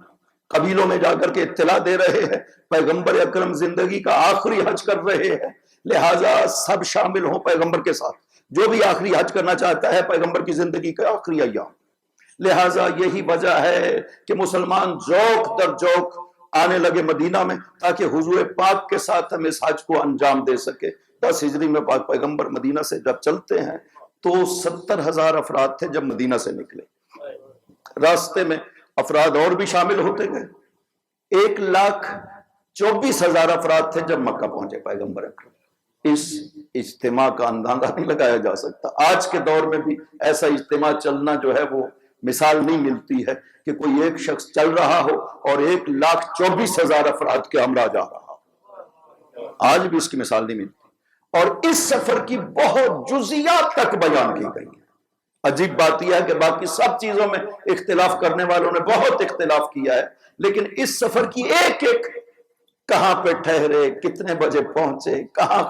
قبیلوں میں جا کر کے اطلاع دے رہے ہیں پیغمبر اکرم زندگی کا آخری حج کر رہے ہیں، لہٰذا سب شامل ہوں پیغمبر کے ساتھ، جو بھی آخری حج کرنا چاہتا ہے پیغمبر کی زندگی کے آخری ایام۔ لہٰذا یہی وجہ ہے کہ مسلمان ذوق در ذوق آنے لگے مدینہ میں، تاکہ حضور پاک کے ساتھ ہم اس حج کو انجام دے سکے۔ 10 ہجری میں پاک پیغمبر مدینہ سے جب چلتے ہیں تو 70,000 افراد تھے جب مدینہ سے نکلے، راستے میں افراد اور بھی شامل ہوتے گئے، 1,24,000 افراد تھے جب مکہ پہنچے پیغمبر اکرم۔ اس اجتماع کا اندازہ نہیں لگایا جا سکتا۔ آج کے دور میں بھی ایسا اجتماع چلنا جو ہے وہ مثال نہیں ملتی ہے کہ کوئی ایک شخص چل رہا ہو اور 1,24,000 افراد کے ہمراہ جا رہا ہو، آج بھی اس کی مثال نہیں ملتی۔ اور اس سفر کی بہت جزیات تک بیان کی گئی ہے۔ عجیب بات یہ ہے کہ باقی سب چیزوں میں اختلاف کرنے والوں نے بہت اختلاف کیا ہے، لیکن اس سفر کی ایک ایک، کہاں پہ ٹھہرے، کتنے بجے پہنچے، کہاں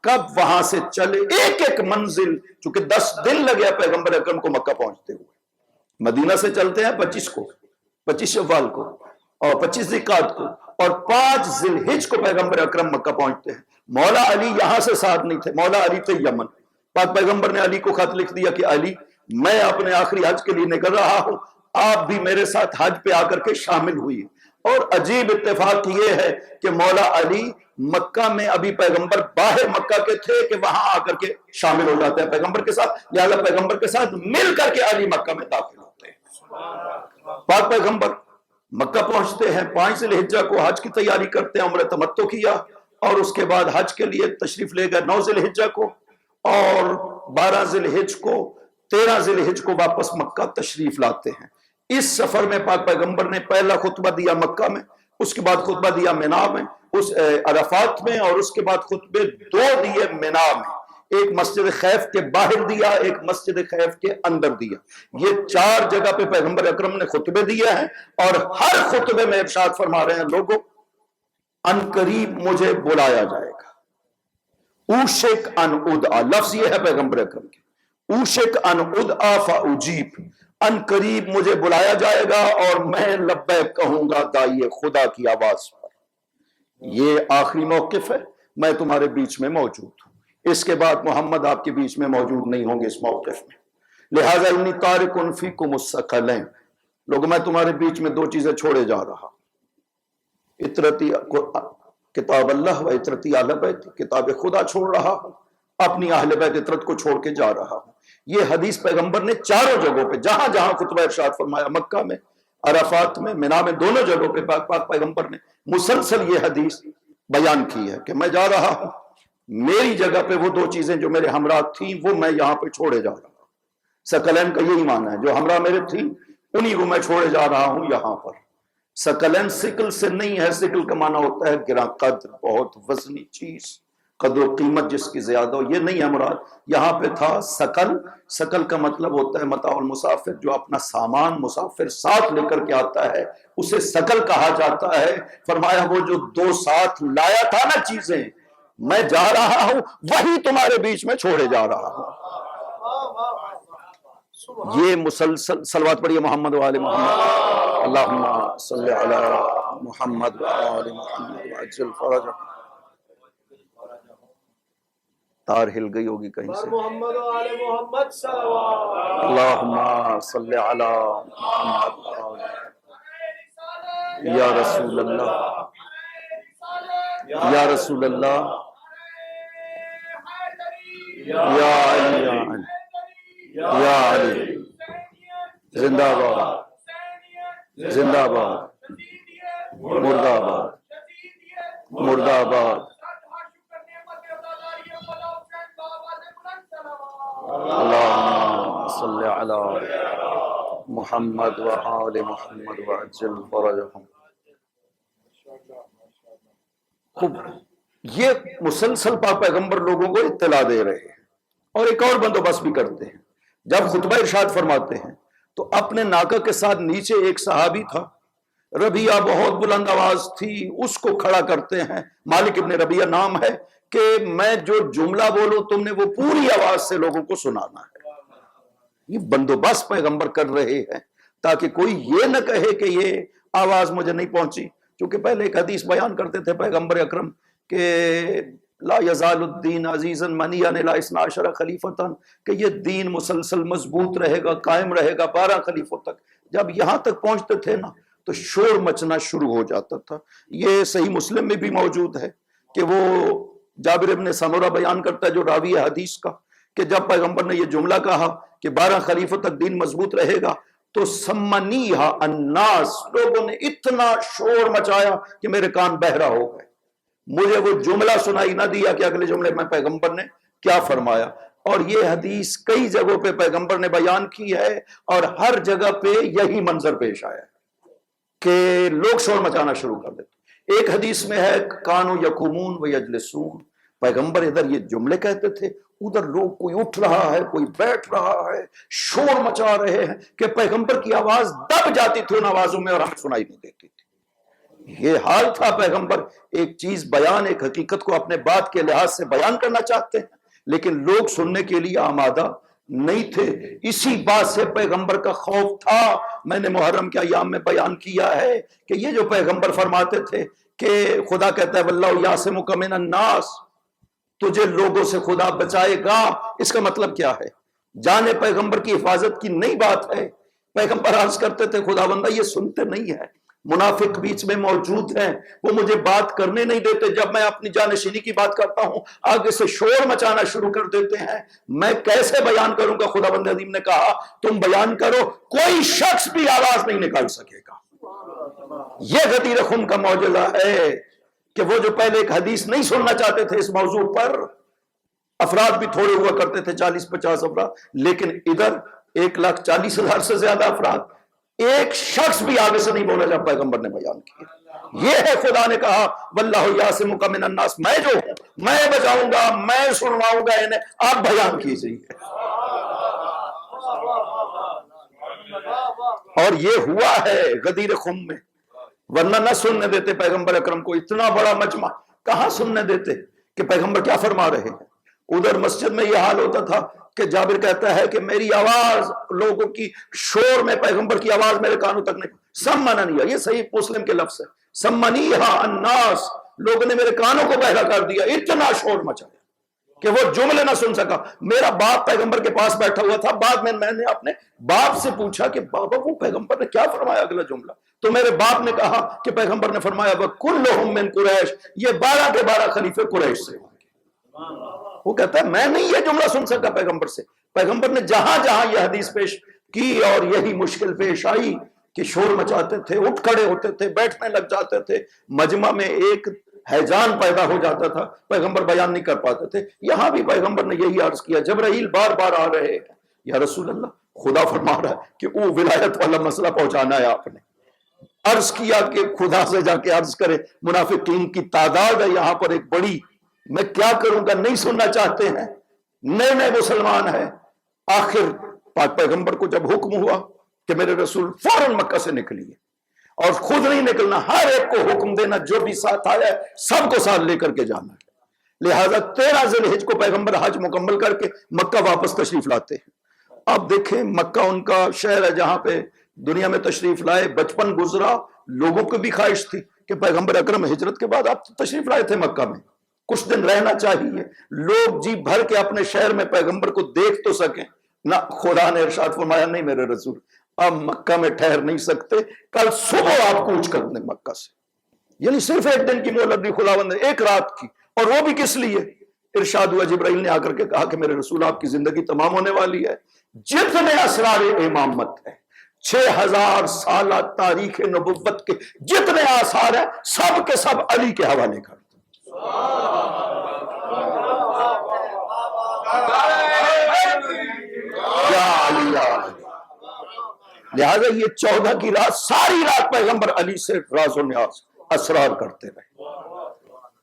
کب وہاں سے چلے، ایک ایک منزل، چونکہ 10 دن لگے پیغمبر اکرم کو مکہ پہنچتے ہوئے۔ مدینہ سے چلتے ہیں 25 شوال کو اور 25 ذی-القعدہ کو، اور 5 ذی الحجہ کو پیغمبر اکرم مکہ پہنچتے ہیں۔ مولا علی یہاں سے ساتھ نہیں تھے، مولا علی تھے یمن۔ پاک پیغمبر نے علی کو خط لکھ دیا کہ علی، میں اپنے آخری حج کے لیے نکل رہا ہوں، آپ بھی میرے ساتھ حج پہ آ کر کے شامل ہوئی۔ اور عجیب اتفاق یہ ہے کہ مولا علی مکہ میں ابھی پیغمبر باہر مکہ کے تھے کہ وہاں آ کر کے شامل ہو جاتے ہیں پیغمبر کے ساتھ، لہذا پیغمبر کے ساتھ مل کر کے علی مکہ میں داخل ہوتے ہیں۔ پاک پیغمبر مکہ پہنچتے ہیں، 5 ذی الحجہ کو حج کی تیاری کرتے ہیں، عمرہ تمتع کیا، اور اس کے بعد حج کے لیے تشریف لے گئے 9 ذی الحجہ کو، اور 12 ذی الحجہ کو، 13 ذی الحجہ کو واپس مکہ تشریف لاتے ہیں۔ اس سفر میں پاک پیغمبر نے پہلا خطبہ دیا مکہ میں، اس کے بعد خطبہ دیا مینا میں، اس عرفات میں، اور اس کے بعد خطبے 2 دیے مینا میں، ایک مسجد خیف کے باہر دیا، ایک مسجد خیف کے اندر دیا۔ یہ 4 جگہ پہ پیغمبر اکرم نے خطبے دیے ہیں، اور ہر خطبے میں ارشاد فرما رہے ہیں، لوگوں ان قریب مجھے بلایا جائے گا۔ اوشک ان ادعا، لفظ یہ ہے پیغمبر اکرم کے، اوشک ان ادعا فاجیب، ان قریب مجھے بلایا جائے گا اور میں لبیک کہوں گا داعی خدا کی آواز پر۔ یہ آخری موقف ہے، میں تمہارے بیچ میں موجود ہوں، اس کے بعد محمد آپ کے بیچ میں موجود نہیں ہوں گے اس موقف میں، لہذا انی تارک فیکم الثقلین، لوگوں میں تمہارے بیچ میں 2 چیزیں چھوڑے جا رہا ہوں، اطرتی کتاب اللہ و اطرتی اہل بیت، کتاب خدا چھوڑ رہا ہوں، اپنی اہل بیت اطرت کو چھوڑ کے جا رہا ہوں۔ یہ حدیث پیغمبر نے 4 جگہوں پہ، جہاں جہاں خطبہ ارشاد فرمایا، مکہ میں، عرفات میں، مینا میں، دونوں جگہوں پہ پاک پیغمبر نے مسلسل یہ حدیث بیان کی ہے کہ میں جا رہا ہوں، میری جگہ پہ وہ 2 چیزیں جو میرے ہمراہ تھیں وہ میں یہاں پہ چھوڑے جا رہا ہوں۔ ثقلین کا یہی معنی ہے، جو ہمراہ میرے تھیں انہی کو میں چھوڑے جا رہا ہوں یہاں پر۔ ثقلین ثقل سے نہیں ہے، ثقل کا معنی ہوتا ہے گراں قدر، بہت وزنی چیز، قدر و قیمت جس کی زیادہ ہو، یہ نہیں ہے مراد، یہاں پہ تھا ثقل۔ ثقل کا مطلب ہوتا ہے متاع المسافر، جو اپنا سامان مسافر ساتھ لے کر کے آتا ہے اسے ثقل کہا جاتا ہے۔ فرمایا وہ جو 2 ساتھ لایا تھا نا چیزیں، میں جا رہا ہوں وہی تمہارے بیچ میں چھوڑے جا رہا ہوں۔ یہ مسلسل صلوات پڑھیے محمد و آل محمد، اللہم صلی علی محمد و آل محمد وعجل فرجہ۔ تار ہل گئی ہوگی کہیں سے، محمد و آل محمد صلوات، اللہم صلی علی محمد و آل محمد۔ یا رسول اللہ، یا رسول اللہ، یا علی، یا علی، زندہ باد، زندہ باد، مردہ آباد، مردہ آباد۔ اللہم صلی علی محمد و آل محمد وعجل فرجہم۔ خوب، یہ مسلسل پاک پیغمبر لوگوں کو اطلاع دے رہے ہیں، اور ایک اور بندوبست بھی کرتے ہیں۔ جب خطبہ ارشاد فرماتے ہیں تو اپنے ناکہ کے ساتھ نیچے ایک صحابی تھا، ربیہ بہت بلند آواز تھی، اس کو کھڑا کرتے ہیں، مالک ابن ربیہ نام ہے، کہ میں جو جملہ بولوں تم نے وہ پوری آواز سے لوگوں کو سنانا ہے۔ یہ بندوبست پیغمبر کر رہے ہیں تاکہ کوئی یہ نہ کہے کہ یہ آواز مجھے نہیں پہنچی، کیونکہ پہلے ایک حدیث بیان کرتے تھے پیغمبر اکرم کہ لا یزال الدین عزیزا منیا لا 12 خلیفتاً، کہ یہ دین مسلسل مضبوط رہے گا، قائم رہے گا 12 خلیفوں تک۔ جب یہاں تک پہنچتے تھے نا تو شور مچنا شروع ہو جاتا تھا۔ یہ صحیح مسلم میں بھی موجود ہے کہ وہ جابر ابن سمرہ بیان کرتا ہے جو راوی حدیث کا، کہ جب پیغمبر نے یہ جملہ کہا کہ 12 خلیفوں تک دین مضبوط رہے گا تو سمنیہا الناس، لوگوں نے اتنا شور مچایا کہ میرے کان بہرا ہو گئے۔ مجھے وہ جملہ سنائی نہ دیا کہ اگلے جملے میں پیغمبر نے کیا فرمایا. اور یہ حدیث کئی جگہوں پہ پیغمبر نے بیان کی ہے اور ہر جگہ پہ یہی منظر پیش آیا ہے کہ لوگ شور مچانا شروع کر دیتے. ایک حدیث میں ہے کانو یقومون و یجلسون، پیغمبر ادھر یہ جملے کہتے تھے، ادھر لوگ کوئی اٹھ رہا ہے کوئی بیٹھ رہا ہے، شور مچا رہے ہیں کہ پیغمبر کی آواز دب جاتی تھی ان آوازوں میں اور ہمیں سنائی نہیں دیتی تھی. یہ حال تھا. پیغمبر ایک چیز بیان، ایک حقیقت کو اپنے بات کے لحاظ سے بیان کرنا چاہتے ہیں لیکن لوگ سننے کے لیے آمادہ نہیں تھے. اسی بات سے پیغمبر کا خوف تھا. میں نے محرم کے ایام میں بیان کیا ہے کہ یہ جو پیغمبر فرماتے تھے کہ خدا کہتا ہے واللہ یعصمک من الناس، تجھے لوگوں سے خدا بچائے گا، اس کا مطلب کیا ہے؟ جان پیغمبر کی حفاظت کی نئی بات ہے. پیغمبر عرض کرتے تھے خدا بندہ یہ سنتے نہیں ہے، منافق بیچ میں موجود ہیں، وہ مجھے بات کرنے نہیں دیتے، جب میں اپنی جانشینی کی بات کرتا ہوں آگے سے شور مچانا شروع کر دیتے ہیں، میں کیسے بیان کروں گا؟ خدا بند عظیم نے کہا تم بیان کرو، کوئی شخص بھی آواز نہیں نکال سکے گا. یہ غدیر خم کا معجزہ ہے کہ وہ جو پہلے ایک حدیث نہیں سننا چاہتے تھے اس موضوع پر، افراد بھی تھوڑے ہوا کرتے تھے 40-50 افراد، لیکن ادھر 1,40,000 سے زیادہ افراد، ایک شخص بھی آگے سے نہیں بولا جب پیغمبر نے بیان کیا. یہ ہے خدا نے کہا واللہ یعصمک من الناس، میں جو ہوں میں بچاؤں گا، میں سنواؤں گا انہیں، آپ بیان کیجیے. اور یہ ہوا ہے غدیر خم میں، ورنہ نہ سننے دیتے پیغمبر اکرم کو. اتنا بڑا مجمع کہاں سننے دیتے کہ پیغمبر کیا فرما رہے ہیں. ادھر مسجد میں یہ حال ہوتا تھا کہ جابر کہتا ہے کہ میری آواز لوگوں کی شور میں پیغمبر کی آواز میرے کانوں تک نہیں، سمننیہ، یہ صحیح مسلم کے لفظ ہے، سمنیہا الناس، لوگوں نے میرے کانوں کو بہرا کر دیا، اتنا شور مچایا کہ وہ جملے نہ سن سکا. میرا باپ پیغمبر کے پاس بیٹھا ہوا تھا، بعد میں نے اپنے باپ سے پوچھا کہ بابا وہ پیغمبر نے کیا فرمایا اگلا جملہ؟ تو میرے باپ نے کہا کہ پیغمبر نے فرمایا وَكُلُّهُم مِّن قُرَيْشٍ، یہ 12 کے 12 خلیفے قریش سے ہوں گے. وہ کہتا ہے میں نہیں یہ جملہ سن سکا پیغمبر سے. پیغمبر نے جہاں جہاں یہ حدیث پیش کی اور یہی مشکل پیش آئی کہ شور مچاتے تھے، اٹھ کھڑے ہوتے تھے، بیٹھنے لگ جاتے تھے، مجمع میں ایک ہیجان پیدا ہو جاتا تھا، پیغمبر بیان نہیں کر پاتے تھے. یہاں بھی پیغمبر نے یہی عرض کیا، جبرائیل بار بار آ رہے ہیں، یا رسول اللہ خدا فرما رہا ہے کہ وہ ولایت والا مسئلہ پہنچانا ہے. آپ نے عرض کیا کہ خدا سے جا کے عرض کرے، منافقین کی تعداد ہے یہاں پر ایک بڑی، میں کیا کروں گا؟ نہیں سننا چاہتے ہیں، نئے نئے مسلمان ہیں. آخر پاک پیغمبر کو جب حکم ہوا کہ میرے رسول فوراً مکہ سے نکلیے، اور خود نہیں نکلنا، ہر ایک کو حکم دینا جو بھی ساتھ آیا ہے سب کو ساتھ لے کر کے جانا ہے. لہٰذا 13 ذی الحجہ کو پیغمبر حج مکمل کر کے مکہ واپس تشریف لاتے ہیں. اب دیکھیں مکہ ان کا شہر ہے جہاں پہ دنیا میں تشریف لائے، بچپن گزرا، لوگوں کو بھی خواہش تھی کہ پیغمبر اکرم ہجرت کے بعد آپ تشریف لائے تھے مکہ میں، کچھ دن رہنا چاہیے، لوگ جی بھر کے اپنے شہر میں پیغمبر کو دیکھ تو سکیں. نہ، خدا نے ارشاد فرمایا نہیں میرے رسول آپ مکہ میں ٹھہر نہیں سکتے، کل صبح آپ کوچ کر دیں مکہ سے. یعنی صرف ایک دن کی مہلت دی خداوند نے، ایک رات کی، اور وہ بھی کس لیے؟ ارشاد ہوا جبرائیل نے آ کر کے کہا کہ میرے رسول آپ کی زندگی تمام ہونے والی ہے، جتنے اسرار امامت ہیں 6000 سالہ تاریخ نبوت کے جتنے آثار ہیں سب کے سب علی کے حوالے کر دو. لہذا یہ 14 کی رات ساری رات پیغمبر علی سے راز و نیاز اسرار کرتے رہے.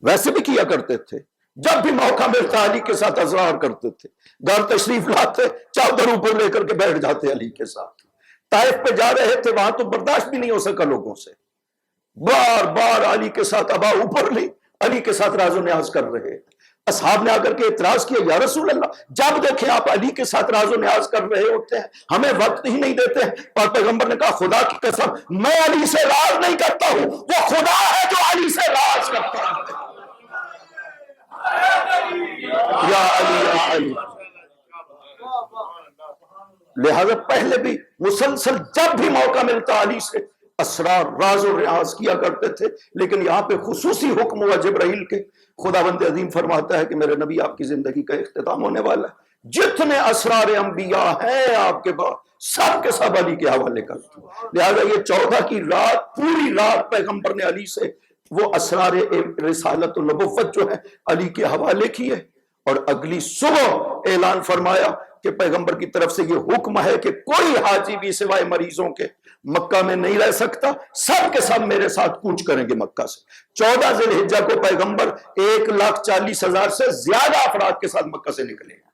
ویسے بھی کیا کرتے تھے، جب بھی موقع ملتا علی کے ساتھ اسرار کرتے تھے. گھر تشریف لاتے، چادر اوپر لے کر کے بیٹھ جاتے علی کے ساتھ. طائف پہ جا رہے تھے، وہاں تو برداشت بھی نہیں ہو سکا لوگوں سے، بار بار علی کے ساتھ ابا اوپر لی، علی کے ساتھ راز و نیاز کر رہے. اصحاب نے آ کر کے اعتراض کیا یا رسول اللہ جب دیکھیں آپ علی کے ساتھ راز و نیاز کر رہے ہوتے ہیں، ہمیں وقت ہی نہیں دیتے ہیں. اور پیغمبر نے کہا خدا کی قسم میں علی سے راز نہیں کرتا ہوں، وہ خدا ہے جو علی سے راز کرتا ہے. یا علی یا علی. لہذا پہلے بھی مسلسل جب بھی موقع ملتا علی سے اسرار راز و ریاض کیا کرتے تھے. لیکن یہاں پہ خصوصی حکم ہوا جبرائیل کے، خداوند عظیم فرماتا ہے کہ میرے نبی آپ کی زندگی کا اختتام ہونے والا ہے، جتنے اسرار انبیاء ہیں آپ کے پاس سب کے سب علی کے حوالے کر دو. لہذا یہ 14 کی رات پوری رات پیغمبر نے علی سے وہ اسرار رسالت و نبوت جو ہے علی کے حوالے کیے، اور اگلی صبح اعلان فرمایا کہ پیغمبر کی طرف سے یہ حکم ہے کہ کوئی حاجی بھی سوائے مریضوں کے مکہ میں نہیں رہ سکتا، سب کے سب میرے ساتھ کوچ کریں گے مکہ سے۔ 14 ذی الحجہ کو پیغمبر 1,40,000 سے زیادہ افراد کے ساتھ مکہ سے نکلے ہیں۔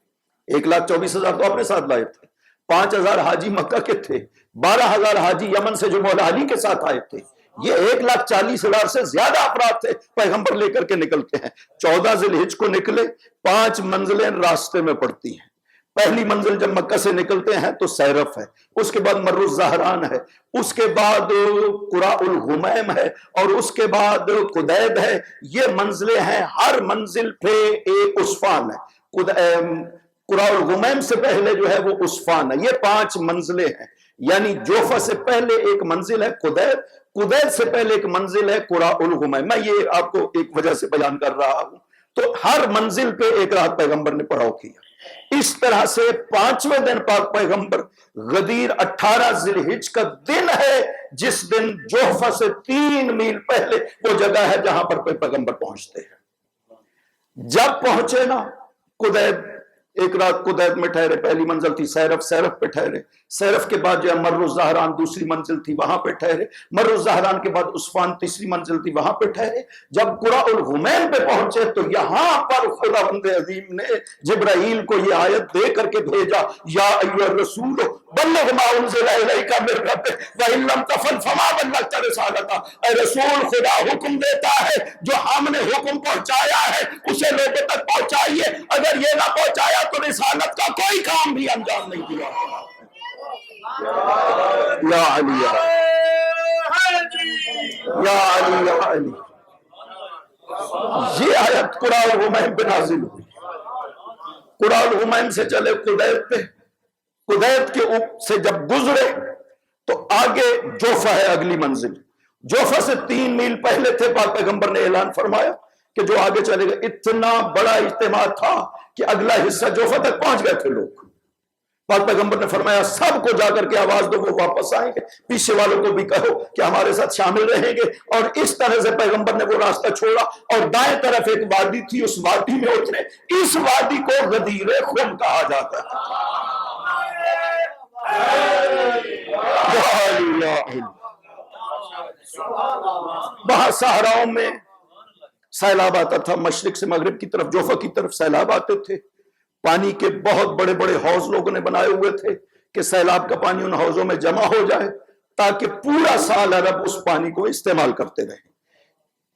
1,24,000 تو اپنے ساتھ لائے تھے، 5,000 حاجی مکہ کے تھے، 12,000 حاجی یمن سے جو مولا علی کے ساتھ آئے تھے، یہ 1,40,000 سے زیادہ افراد تھے پیغمبر لے کر کے نکلتے ہیں۔ 14 ذی الحجہ کو نکلے، 5 منزلیں راستے میں پڑتی ہیں۔ پہلی منزل جب مکہ سے نکلتے ہیں تو سیرف ہے، اس کے بعد مر الزہران ہے، اس کے بعد قراء الغمیم ہے، اور اس کے بعد قدید ہے۔ یہ منزلیں ہیں، ہر منزل پہ ایک عصفان ہے۔ قراء الغمیم سے پہلے جو ہے وہ عصفان ہے۔ یہ 5 منزلیں ہیں، یعنی جوفہ سے پہلے ایک منزل ہے قدید، قدید سے پہلے ایک منزل ہے قراء الغمیم۔ میں یہ آپ کو ایک وجہ سے بیان کر رہا ہوں۔ تو ہر منزل پہ ایک رات پیغمبر نے پڑاؤ کیا۔ اس طرح سے 5ویں دن پاک پیغمبر غدیر 18 ذی الحجہ کا دن ہے، جس دن جوفہ سے 3 میل پہلے وہ جگہ ہے جہاں پر پیغمبر پہنچتے ہیں۔ جب پہنچے نا قدید، ایک رات قدید میں ٹھہرے، پہلی منزل تھی سیرف، سیرف پہ ٹھہرے، سیرف کے بعد جو ہے مر الزہران دوسری منزل تھی، وہاں پہ ٹھہرے، مر الزہران کے بعد عصفان تیسری منزل تھی، وہاں پہ ٹھہرے۔ جب قراء الغمیم پہ پہنچے تو یہاں پر خداوند عظیم نے جبرائیل کو یہ آیت دے کر کے بھیجا، یا ایھا الرسول بلغ ما انزل الیک من ربک وان لم تفعل فما بلغت رسالتہ۔ اے رسول، خدا حکم دیتا ہے جو ہم نے حکم پہنچایا ہے اسے لوگوں تک پہنچائیے، اگر یہ نہ پہنچایا تو رسالت کا کوئی کام بھی انجام نہیں دیا۔ یا علی یا علی یا علی۔ یہ آیت قراء الغمیم پہ نازل ہوئی۔ قراء الغمیم سے چلے قدید پہ، قدید کے سے جب گزرے تو آگے جوفہ ہے اگلی منزل۔ جوفہ سے 3 میل پہلے تھے، پاک پیغمبر نے اعلان فرمایا کہ جو آگے چلے گئے۔ اتنا بڑا اجتماع تھا کہ اگلا حصہ جوفہ تک پہنچ گئے تھے لوگ۔ پاک پیغمبر نے فرمایا سب کو جا کر کے آواز دو، وہ واپس آئیں گے، پیچھے والوں کو بھی کہو کہ ہمارے ساتھ شامل رہیں گے۔ اور اس طرح سے پیغمبر نے وہ راستہ چھوڑا، اور دائیں طرف ایک وادی تھی، اس وادی میں اترے۔ اس وادی کو غدیر خم کہا جاتا ہے۔ وہاں صحراؤں میں سیلاب آتا تھا، مشرق سے مغرب کی طرف، جوفہ کی طرف سیلاب آتے تھے۔ پانی کے بہت بڑے بڑے حوض لوگوں نے بنائے ہوئے تھے کہ سیلاب کا پانی ان حوضوں میں جمع ہو جائے تاکہ پورا سال عرب اس پانی کو استعمال کرتے رہیں۔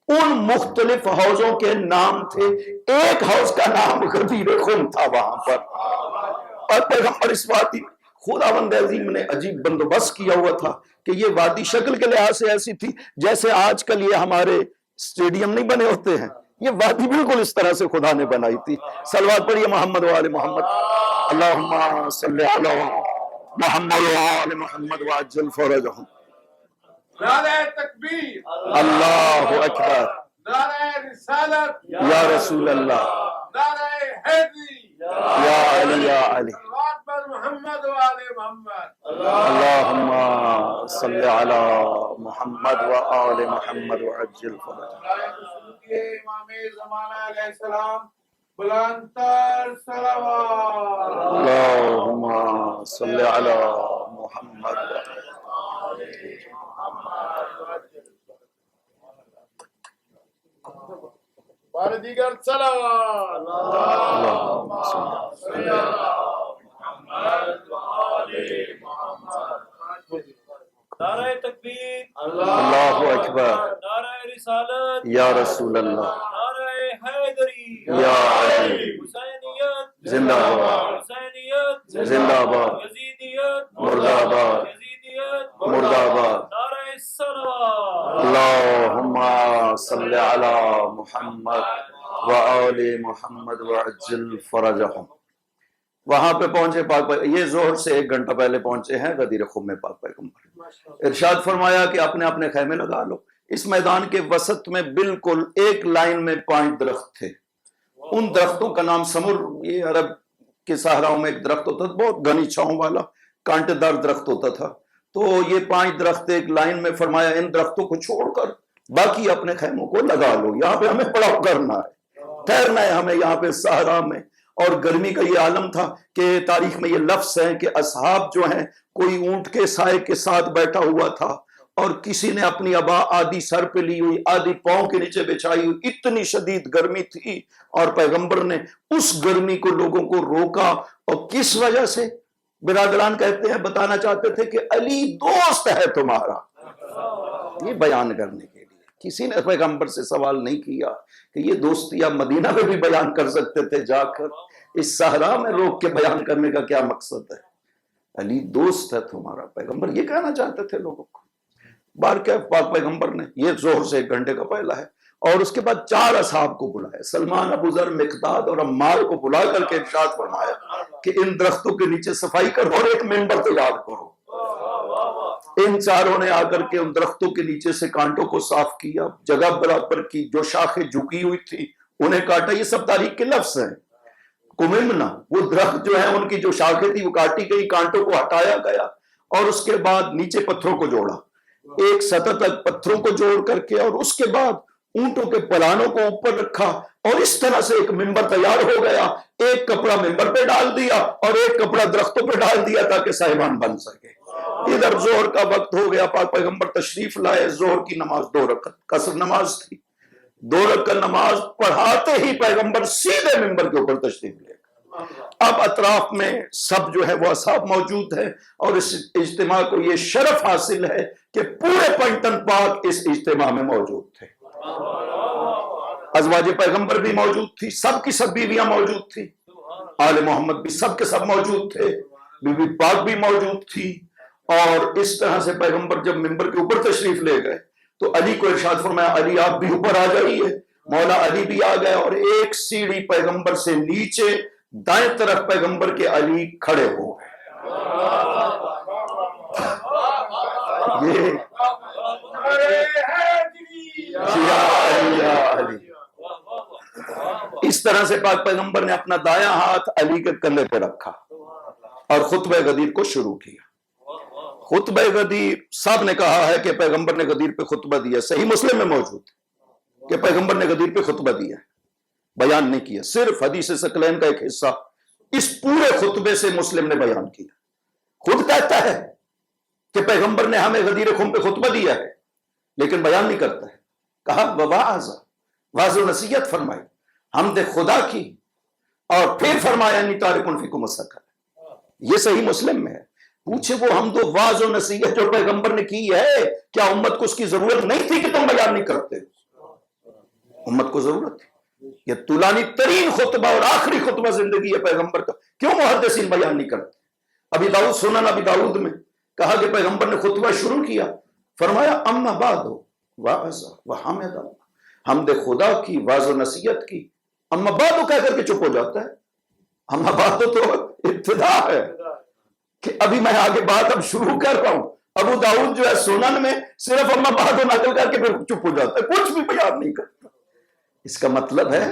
ان مختلف حوضوں کے نام تھے، ایک حوض کا نام غدیر خم تھا وہاں پر۔ اور پیغمبر اس وادی، خداوند عظیم نے عجیب بندوبست کیا ہوا تھا کہ یہ وادی شکل کے لحاظ سے ایسی تھی جیسے آج کل یہ ہمارے اسٹیڈیم نہیں بنے ہوتے ہیں، یہ وادی بالکل اس طرح سے خدا نے بنائی تھی۔ صلوات پڑھیے محمد و آل محمد، اللہم صلی علی محمد و آل محمد وعجل فرجہم۔ نعرہ تکبیر، اللہ اکبر، نعرہ رسالت، یا رسول اللہ، نعرہ حیدری، یا علی یا علی، صلوات پر محمد و آل محمد۔ اللہم صلی علی محمد و آل محمد وعجل فرجہم۔ امام زمانہ علیہ السلام بلند تر صلوات۔ اللہم صلی علی محمد۔ بار دیگر صلوات۔ اللہم صلی علی محمد و آل محمد۔ نعرہ تکبیر، اللہ اکبر، نعرہ رسالت، یا رسول اللہ، نعرہ حیدری، یا علی، حسینیت زندہ باد، حسینیت زندہ باد، یزیدیت مردہ آباد، یزیدیت، مردہ آباد۔ نعرہ صلوات۔ اللہم صلی علی محمد و آل محمد وعجل فرجہم۔ وہاں پہ پہنچے پاک، یہ ظہر سے 1 گھنٹہ پہلے پہنچے ہیں غدیر خم میں پاک پیغمبر۔ ارشاد فرمایا کہ اپنے اپنے خیمے لگا لو۔ اس میدان کے وسط میں بالکل ایک لائن میں 5 درخت تھے۔ ان درختوں کا نام سمر، یہ عرب کے صحراؤں میں ایک درخت ہوتا تھا، بہت گھنی چھاؤں والا کانٹے دار درخت ہوتا تھا۔ تو یہ 5 درخت ایک لائن میں، فرمایا ان درختوں کو چھوڑ کر باقی اپنے خیموں کو لگا لو، یہاں پہ ہمیں پڑاؤ کرنا ہے، ٹھہرنا ہے ہمیں یہاں پہ صحرا میں۔ اور گرمی کا یہ عالم تھا کہ تاریخ میں یہ لفظ ہے کہ اصحاب جو ہیں، کوئی اونٹ کے سائے کے ساتھ بیٹھا ہوا تھا اور کسی نے اپنی ابا آدھی سر پہ لی ہوئی، آدھی پاؤں کے نیچے بچھائی ہوئی، اتنی شدید گرمی تھی، اور پیغمبر نے اس گرمی کو لوگوں کو روکا۔ اور کس وجہ سے؟ برادران کہتے ہیں، بتانا چاہتے تھے کہ علی دوست ہے تمہارا، یہ بیان کرنے کے لیے۔ کسی نے پیغمبر سے سوال نہیں کیا کہ یہ دوستی آپ مدینہ میں بھی بیان کر سکتے تھے، جا کر اس صحرا میں روک کے بیان کرنے کا کیا مقصد ہے؟ علی دوست ہے تمہارا، پیغمبر یہ کہنا چاہتے تھے لوگوں کو۔ بار کیا پاک پیغمبر نے، یہ ظہر سے 1 گھنٹے کا پہلا ہے، اور اس کے بعد 4 اصحاب کو بلایا، سلمان، ابو ذر، مقداد اور عمار کو بلا کر کے ارشاد فرمایا کہ ان درختوں کے نیچے صفائی کرو اور ایک منبر تیار کرو۔ ان چاروں نے آ کر کے ان درختوں کے نیچے سے کانٹوں کو صاف کیا، جگہ برابر کی، جو شاخیں جھکی ہوئی تھی انہیں کاٹا۔ یہ سب تاریخ کے لفظ ہیں۔ کممنا، وہ درخت جو ہے ان کی جو شاخیں تھی وہ کاٹی گئی، کانٹوں کو ہٹایا گیا، اور اس کے بعد نیچے پتھروں کو جوڑا، ایک سطح تک پتھروں کو جوڑ کر کے، اور اس کے بعد اونٹوں کے پلانوں کو اوپر رکھا، اور اس طرح سے ایک منبر تیار ہو گیا۔ ایک کپڑا منبر پہ ڈال دیا اور ایک کپڑا درختوں پہ ڈال دیا تاکہ صاحبان بن سکے۔ ادھر زہر کا وقت ہو گیا، پاک پیغمبر تشریف لائے، زہر کی نماز 2 رکعت قصر نماز تھی، 2 رکعت نماز پڑھاتے ہی پیغمبر سیدھے منبر کے اوپر تشریف لے گئے۔ اب اطراف میں سب جو ہے وہ اصحاب موجود ہیں، اور اس اجتماع کو یہ شرف حاصل ہے کہ پورے پنٹن پاک اس اجتماع میں موجود تھے۔ ازواج پیغمبر بھی موجود تھی، سب کی سب بیویاں موجود تھی، آل محمد بھی سب کے سب موجود تھے، بی بی پاک بھی موجود تھی۔ اور اس طرح سے پیغمبر جب منبر کے اوپر تشریف لے گئے تو علی کو ارشاد فرمایا، علی آپ بھی اوپر آ جائیے۔ مولا علی بھی آ گئے، اور ایک سیڑھی پیغمبر سے نیچے دائیں طرف پیغمبر کے علی کھڑے ہو گئے۔ یہ یا علی، اس طرح سے پاک پیغمبر نے اپنا دایاں ہاتھ علی کے کندھے پہ رکھا اور خطبہ غدیر کو شروع کیا۔ خطبہ غدیر، صاحب نے کہا ہے کہ پیغمبر نے غدیر پہ خطبہ دیا، صحیح مسلم میں موجود ہے کہ پیغمبر نے غدیر پہ خطبہ دیا، بیان نہیں کیا، صرف حدیث ثقلین کا ایک حصہ اس پورے خطبے سے مسلم نے بیان کیا۔ خود کہتا ہے کہ پیغمبر نے ہمیں غدیر خم پہ خطبہ دیا ہے، لیکن بیان نہیں کرتا ہے۔ کہا واعظ و نصیحت فرمائی، حمد خدا کی، اور پھر فرمایا انی تارک فیکم الثقلین۔ یہ صحیح مسلم میں ہے۔ پوچھے وہ حمد و واعظ و نصیحت جو پیغمبر نے کی ہے، کیا امت کو اس کی ضرورت نہیں تھی کہ تم بیان نہیں کرتے؟ امت کو ضرورت تھی۔ یہ طولانی ترین خطبہ اور آخری خطبہ زندگی ہے پیغمبر کا، کیوں محدثین بیان نہیں کرتے؟ ابی داؤد، سنن ابی داؤد میں کہا کہ پیغمبر نے خطبہ شروع کیا، فرمایا اما بعد واعظ و حمد، حمد خدا کی، واعظ و نصیحت کی، اما بعد کہہ کر کے چپ ہو جاتا ہے۔ اما بعد تو ابتدا ہے کہ ابھی میں آگے بات اب شروع کر رہا ہوں۔ ابو داؤد جو ہے سنن میں صرف اما بعد نقل کر کے پھر چپ ہو جاتا ہے، کچھ بھی بیان نہیں کرتا۔ اس کا مطلب ہے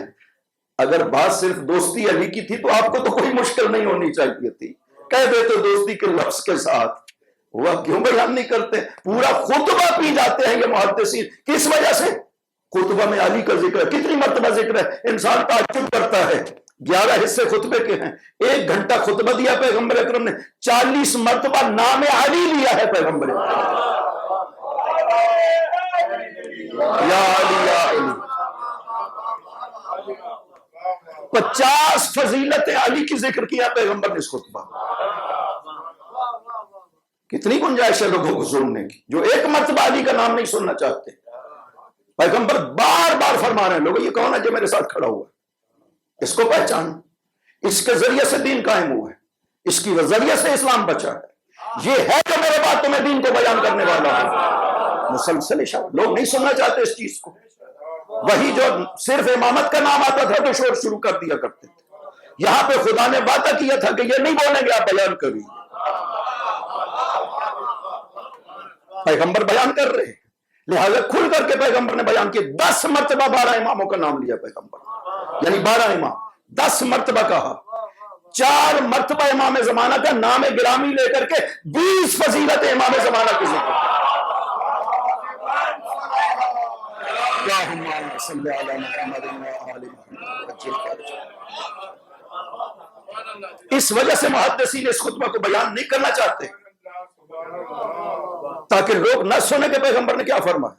اگر بات صرف دوستی علی کی تھی تو آپ کو تو کوئی مشکل نہیں ہونی چاہیے تھی، کہہ دیتے دوستی کے لفظ کے ساتھ، وہ کیوں بیان نہیں کرتے؟ پورا خطبہ پی جاتے ہیں یہ محدثین، کس وجہ سے؟ خطبہ میں علی کا ذکر ہے، کتنی مرتبہ ذکر ہے، انسان تعجب کرتا ہے۔ 11 حصے خطبے کے ہیں، 1 گھنٹہ خطبہ دیا پیغمبر اکرم نے، 40 مرتبہ نام علی لیا ہے پیغمبر اکرم۔ یا علی یا علی، 50 فضیلت علی کی ذکر کیا پیغمبر نے اس خطبہ۔ کتنی گنجائش ہے لوگوں کو سننے کی جو ایک مرتبہ علی کا نام نہیں سننا چاہتے۔ پیغمبر بار بار فرما رہے ہیں، لوگوں یہ کون ہے جو میرے ساتھ کھڑا ہوا ہے؟ اس کو پہچان، اس کے ذریعے سے دین قائم ہوا ہے، اس کی ذریعے سے اسلام بچا ہے، یہ ہے جو میرے بعد تمہیں دین کو بیان کرنے والا ہے۔ مسلسل اشارہ، لوگ نہیں سننا چاہتے اس چیز کو۔ وہی جو صرف امامت کا نام آتا تھا تو شور شروع کر دیا کرتے تھے۔ یہاں پہ خدا نے وعدہ کیا تھا کہ یہ نہیں بولیں گے آپ بیان کریے، پیغمبر بیان کر رہے ہیں، لہذا کھل کر کے پیغمبر نے بیان کیا۔ 10 مرتبہ 12 اماموں کا نام لیا پیغمبر، یعنی 12 امام، 10 مرتبہ کہا، 4 مرتبہ امام زمانہ کا نام گرامی لے کر کے 20 فضیلت امام زمانہ کی ذکر۔ اللهم صل على محمد وآل محمد وجل فرجهم۔ اس وجہ سے محدثین اس خطبہ کو بیان نہیں کرنا چاہتے تاکہ لوگ نہ سنیں کہ پیغمبر نے کیا فرمایا۔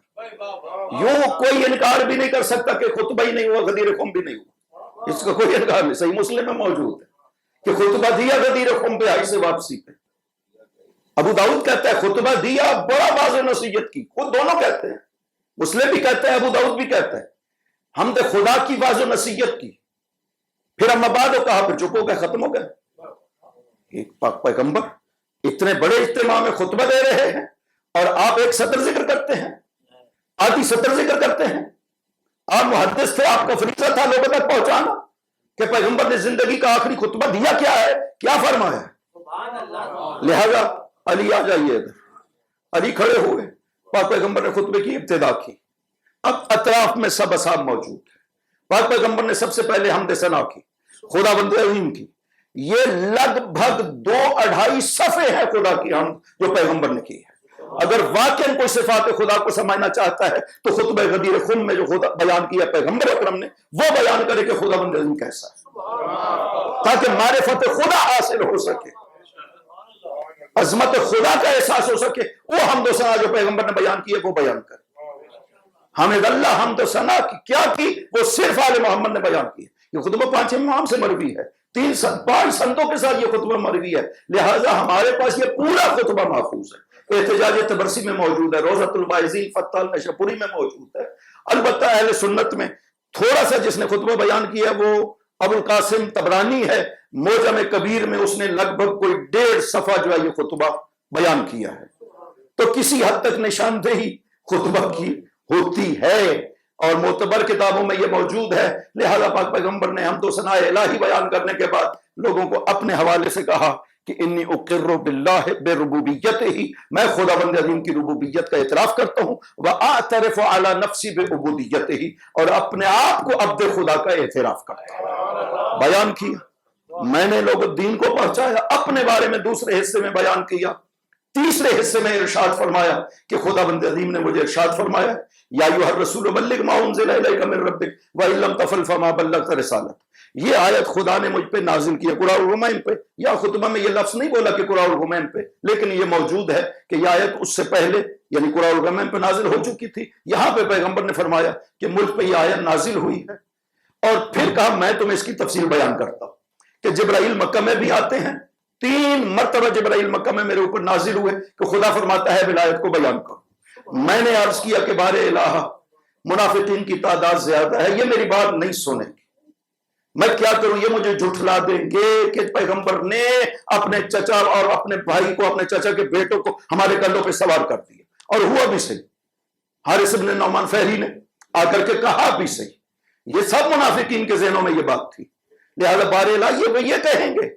یوں کوئی انکار بھی نہیں کر سکتا کہ خطبہ ہی نہیں ہوا، غدیر خم بھی نہیں ہوا، اس کا کوئی انکار نہیں۔ صحیح مسلم میں موجود ہے کہ خطبہ دیا غدیر خم پہ، آئی سے واپسی پہ۔ ابو داؤد کہتا ہے خطبہ دیا، بڑا واضح نصیحت کی، خود دونوں کہتے ہیں، مسلم بھی کہتا ہے، ابو داؤد بھی کہتا ہے حمد خدا کی واضح نصیحت کی، پھر اما بعد کہا، پھر چپ ہو گئے، ختم ہو گئے۔ ایک پاک پیغمبر اتنے بڑے اجتماع میں خطبہ دے رہے ہیں اور آپ ایک سطر ذکر کرتے ہیں، آدھی سطر ذکر کرتے ہیں۔ آپ محدث تھے، آپ کا فریضہ تھا لوگوں تک پہنچانا کہ پیغمبر نے زندگی کا آخری خطبہ دیا کیا ہے، کیا فرمایا ہے۔ لہذا علی آ جائیے ادھر۔ علی کھڑے ہوئے، پاک پیغمبر نے خطبے کی ابتدا کی۔ اب اطراف میں سب اصحاب موجود ہیں۔ پاک پیغمبر نے سب سے پہلے حمد ثنا کی، خدا بند عظیم کی۔ یہ لگ بھگ 2-2.5 صفحے ہیں خدا کی حمد جو پیغمبر نے کی ہے۔ اگر واقعا کوئی صفات خدا کو سمجھنا چاہتا ہے تو خطبہ غدیر خم میں جو خدا بیان کیا پیغمبر اکرم نے، وہ بیان کرے کہ خدا بند عظیم کیسا ہے، تاکہ معرفت خدا حاصل ہو سکے، عظمت خدا کا احساس ہو سکے۔ وہ حمد و ثنا جو پیغمبر نے بیان کی ہے وہ بیان کرے۔ حمد اللہ حمد و ثنا کی کیا کی، وہ صرف آل محمد نے بیان کی ہے۔ یہ خطبہ 5 امام سے مروی ہے، 5 سنتوں کے ساتھ یہ خطبہ مروی ہے، لہٰذا ہمارے پاس یہ پورا خطبہ محفوظ ہے۔ احتجاج تبرسی میں موجود ہے، روضۃ الواعظین فتح النشاپوری میں موجود ہے۔ البتہ اہل سنت میں تھوڑا سا جس نے خطبہ بیان کیا وہ ابو القاسم طبرانی ہے، معجم کبیر میں اس نے لگ بھگ کوئی 1.5 صفحہ جو ہے یہ خطبہ بیان کیا ہے۔ تو کسی حد تک نشاندہی خطبہ کی ہوتی ہے اور معتبر کتابوں میں یہ موجود ہے۔ لہذا پاک پیغمبر نے حمد و ثنا الہی بیان کرنے کے بعد لوگوں کو اپنے حوالے سے کہا کہ انی اقر باللہ بربوبیتہ، میں خدا بند عظیم کی ربوبیت کا اعتراف کرتا ہوں، واعترف علی نفسی بعبودیتہ، اور اپنے آپ کو عبد خدا کا اعتراف کرتا ہوں۔ بیان کیا، میں نے لوگوں دین کو پہنچایا، اپنے بارے میں دوسرے حصے میں بیان کیا۔ تیسرے حصے میں ارشاد فرمایا کہ خدا بند عظیم نے مجھے ارشاد فرمایا یا ایھا الرسول بلغ ما انزل الیک من ربک وان لم تفعل فما بلغت رسالت۔ یہ آیت خدا نے مجھ پہ نازل کی ہے، قرآن الغمیم پہ، یا خطبہ میں یہ لفظ نہیں بولا کہ قرآن الغمیم پہ، لیکن یہ موجود ہے کہ یہ آیت اس سے پہلے یعنی قرآن الغمیم پہ نازل ہو چکی تھی۔ یہاں پہ پیغمبر نے فرمایا کہ مجھ پہ یہ آیت نازل ہوئی ہے، اور پھر کہا میں تمہیں اس کی تفصیل بیان کرتا ہوں کہ جبرائیل مکہ میں بھی آتے ہیں، 3 مرتبہ جبرائیل مکہ میں میرے اوپر نازل ہوئے کہ خدا فرماتا ہے ولایت کو بیان کرو۔ میں نے عرض کیا کہ بار الہ منافقین کی تعداد زیادہ ہے، یہ میری بات نہیں سنیں گے، میں کیا کروں، یہ مجھے جھٹلا دیں گے کہ پیغمبر نے اپنے چچا اور اپنے بھائی کو، اپنے چچا کے بیٹوں کو ہمارے کندھوں پہ سوار کر دیا، اور ہوا بھی صحیح۔ حارث بن نعمان فہری نے آ کر کے کہا بھی صحیح۔ یہ سب منافقین کے ذہنوں میں یہ بات تھی، لہذا بار الہ یہ کہیں گے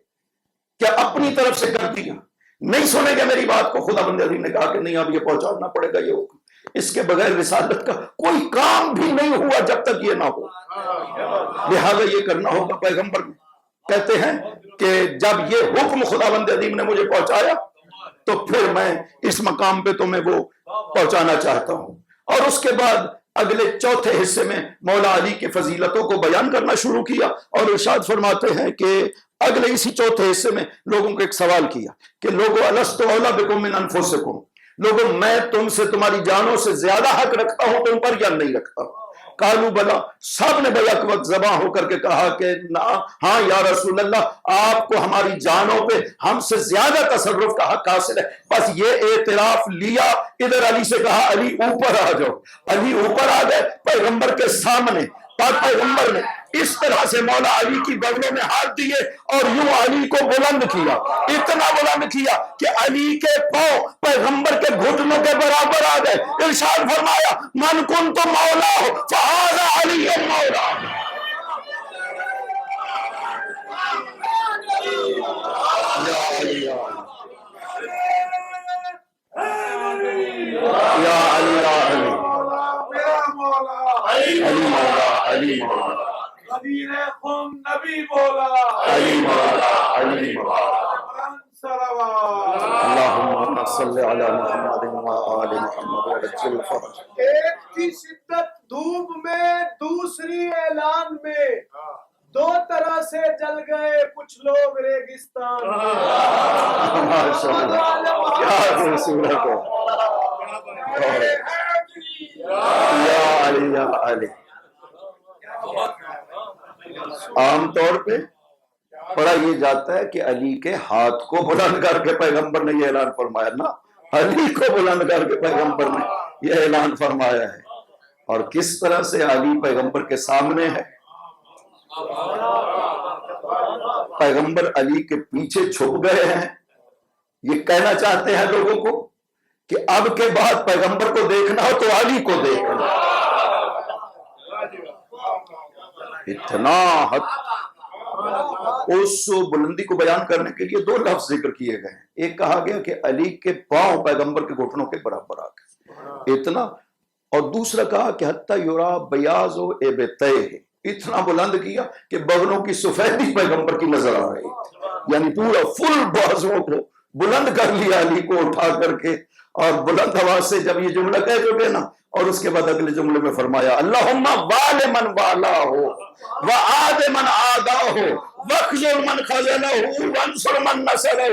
کہ اپنی طرف سے کر دیا، نہیں سنیں گے میری بات کو۔ خدا بند عظیم نے کہا کہ نہیں، اب یہ پہنچانا پڑے گا یہ حکم، اس کے بغیر رسالت کا کوئی کام بھی نہیں ہوا جب تک یہ نہ ہو، لہذا یہ کرنا ہوگا۔ پیغمبر کہتے ہیں کہ جب یہ حکم خدا بند عظیم نے مجھے پہنچایا تو پھر میں اس مقام پہ تمہیں وہ پہنچانا چاہتا ہوں۔ اور اس کے بعد اگلے چوتھے حصے میں مولا علی کی فضیلتوں کو بیان کرنا شروع کیا، اور ارشاد فرماتے ہیں کہ اگلے اسی چوتھے حصے میں لوگوں کو ایک سوال کیا کہ لوگوں الست اولی بکم من انفسکم، لوگوں میں تم سے تمہاری جانوں سے زیادہ حق رکھتا ہوں تم پر یا نہیں رکھتا؟ قالوا بلا، سب نے بیک وقت زباں ہو کر کے کہا کہ ہاں یا رسول اللہ، آپ کو ہماری جانوں پہ ہم سے زیادہ تصرف کا حق حاصل ہے۔ بس یہ اعتراف لیا، ادھر علی سے کہا علی اوپر آ جاؤ۔ علی اوپر آ گئے پیغمبر کے سامنے، پاک پیغمبر نے اس طرح سے مولا علی کی بغلوں میں ہاتھ دیے اور یوں علی کو بلند کیا، اتنا بلند کیا کہ علی کے پاؤں پیغمبر کے گھٹنوں کے برابر آ گئے۔ ارشاد فرمایا من کنت مولا ہو فہذا علی مولا۔ یا علی علی مولا، علی مولا، غدیر خم نبی بولا، علی مولا، علی مولا۔ صلوات۔ اللہم صلی علی محمد وآل محمد وعجل فرج۔ ایک کی شدت دھوپ میں دوسری اعلان میں دو طرح سے جل گئے کچھ لوگ ریگستان میں. ماشاء اللہ کیا خوبصورت ہے. یا علی یا علی. عام طور پہ پڑھا یہ جاتا ہے کہ علی کے ہاتھ کو بلند کر کے پیغمبر نے یہ اعلان فرمایا نا. علی کو بلند کر کے پیغمبر نے یہ اعلان فرمایا ہے. اور کس طرح سے علی پیغمبر کے سامنے ہے. پیغمبر علی کے پیچھے چھپ گئے ہیں. یہ کہنا چاہتے ہیں لوگوں کو کہ اب کے بعد پیغمبر کو دیکھنا ہو تو علی کو دیکھنا. اتنا حد. اس بلندی کو بیان کرنے کے لیے دو لفظ ذکر کیے گئے ہیں. ایک کہا گیا کہ علی کے پاؤں پیغمبر کے گھٹنوں کے برابر آ گئے اتنا. اور دوسرا کہا کہ حتی یرا بیاض و ابطیہ، اتنا بلند کیا کہ بغلوں کی سفیدی پیغمبر کی نظر آ رہی تھی. یعنی پورا فل بازوں کو بلند کر لیا علی کو اٹھا کر کے. اور بلند آواز سے جب یہ جملہ کہہ چکے نا، اور اس کے بعد اگلے جملے میں فرمایا اللہم وال من والا ہو وعاد من آدہ ہو وخذل من خذلہ وانصر من نصرہ.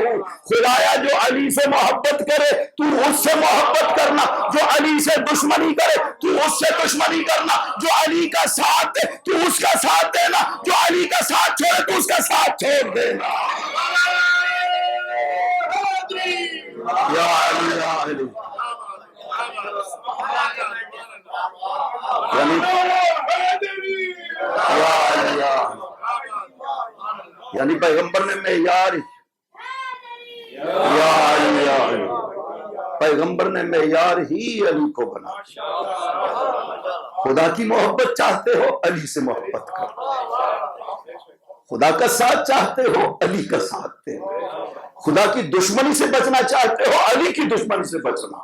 خدایا جو علی سے محبت کرے تو اس سے محبت کرنا، جو علی سے دشمنی کرے تو اس سے دشمنی کرنا، جو علی کا ساتھ دے تو اس کا ساتھ دینا، جو علی کا ساتھ چھوڑے تو اس کا ساتھ چھوڑ دینا. یا علی یا علی. یعنی یعنی پیغمبر نے معیار یا علی یا علی، پیغمبر نے معیار ہی علی کو بنا. خدا کی محبت چاہتے ہو علی سے محبت کرو، خدا کا ساتھ چاہتے ہو علی کا ساتھ دے، خدا کی دشمنی سے بچنا چاہتے ہو علی کی دشمنی سے بچنا.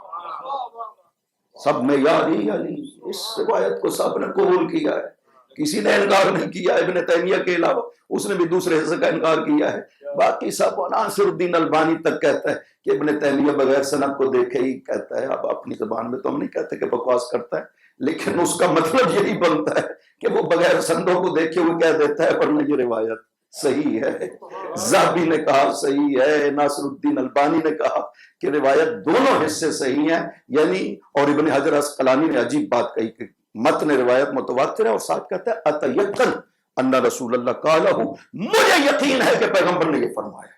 سب معیار ہی علی. اس روایت کو سب نے قبول کیا ہے، کسی نے انکار نہیں کیا. ابن تیمیہ کے علاوہ اس نے بھی دوسرے حصے کا انکار کیا ہے. باقی سب، ناصر الدین البانی تک کہتا ہے کہ ابن تیمیہ بغیر سند کو دیکھے ہی کہتا ہے. اب اپنی زبان میں تو ہم نہیں کہتے کہ بکواس کرتا ہے، لیکن اس کا مطلب یہی بنتا ہے کہ وہ بغیر سندوں کو دیکھے ہوئے کہہ دیتا ہے ورنہ یہ روایت صحیح ہے. ذہبی نے کہا صحیح ہے، ناصر الدین البانی نے کہا کہ روایت دونوں حصے صحیح ہیں. یعنی اور ابن حجر عسقلانی نے عجیب بات کہی کہ متن روایت متواتر ہے اور ساتھ کہتا ہے اتیقن ان رسول اللہ قالہ، مجھے یقین ہے کہ پیغمبر نے یہ فرمایا.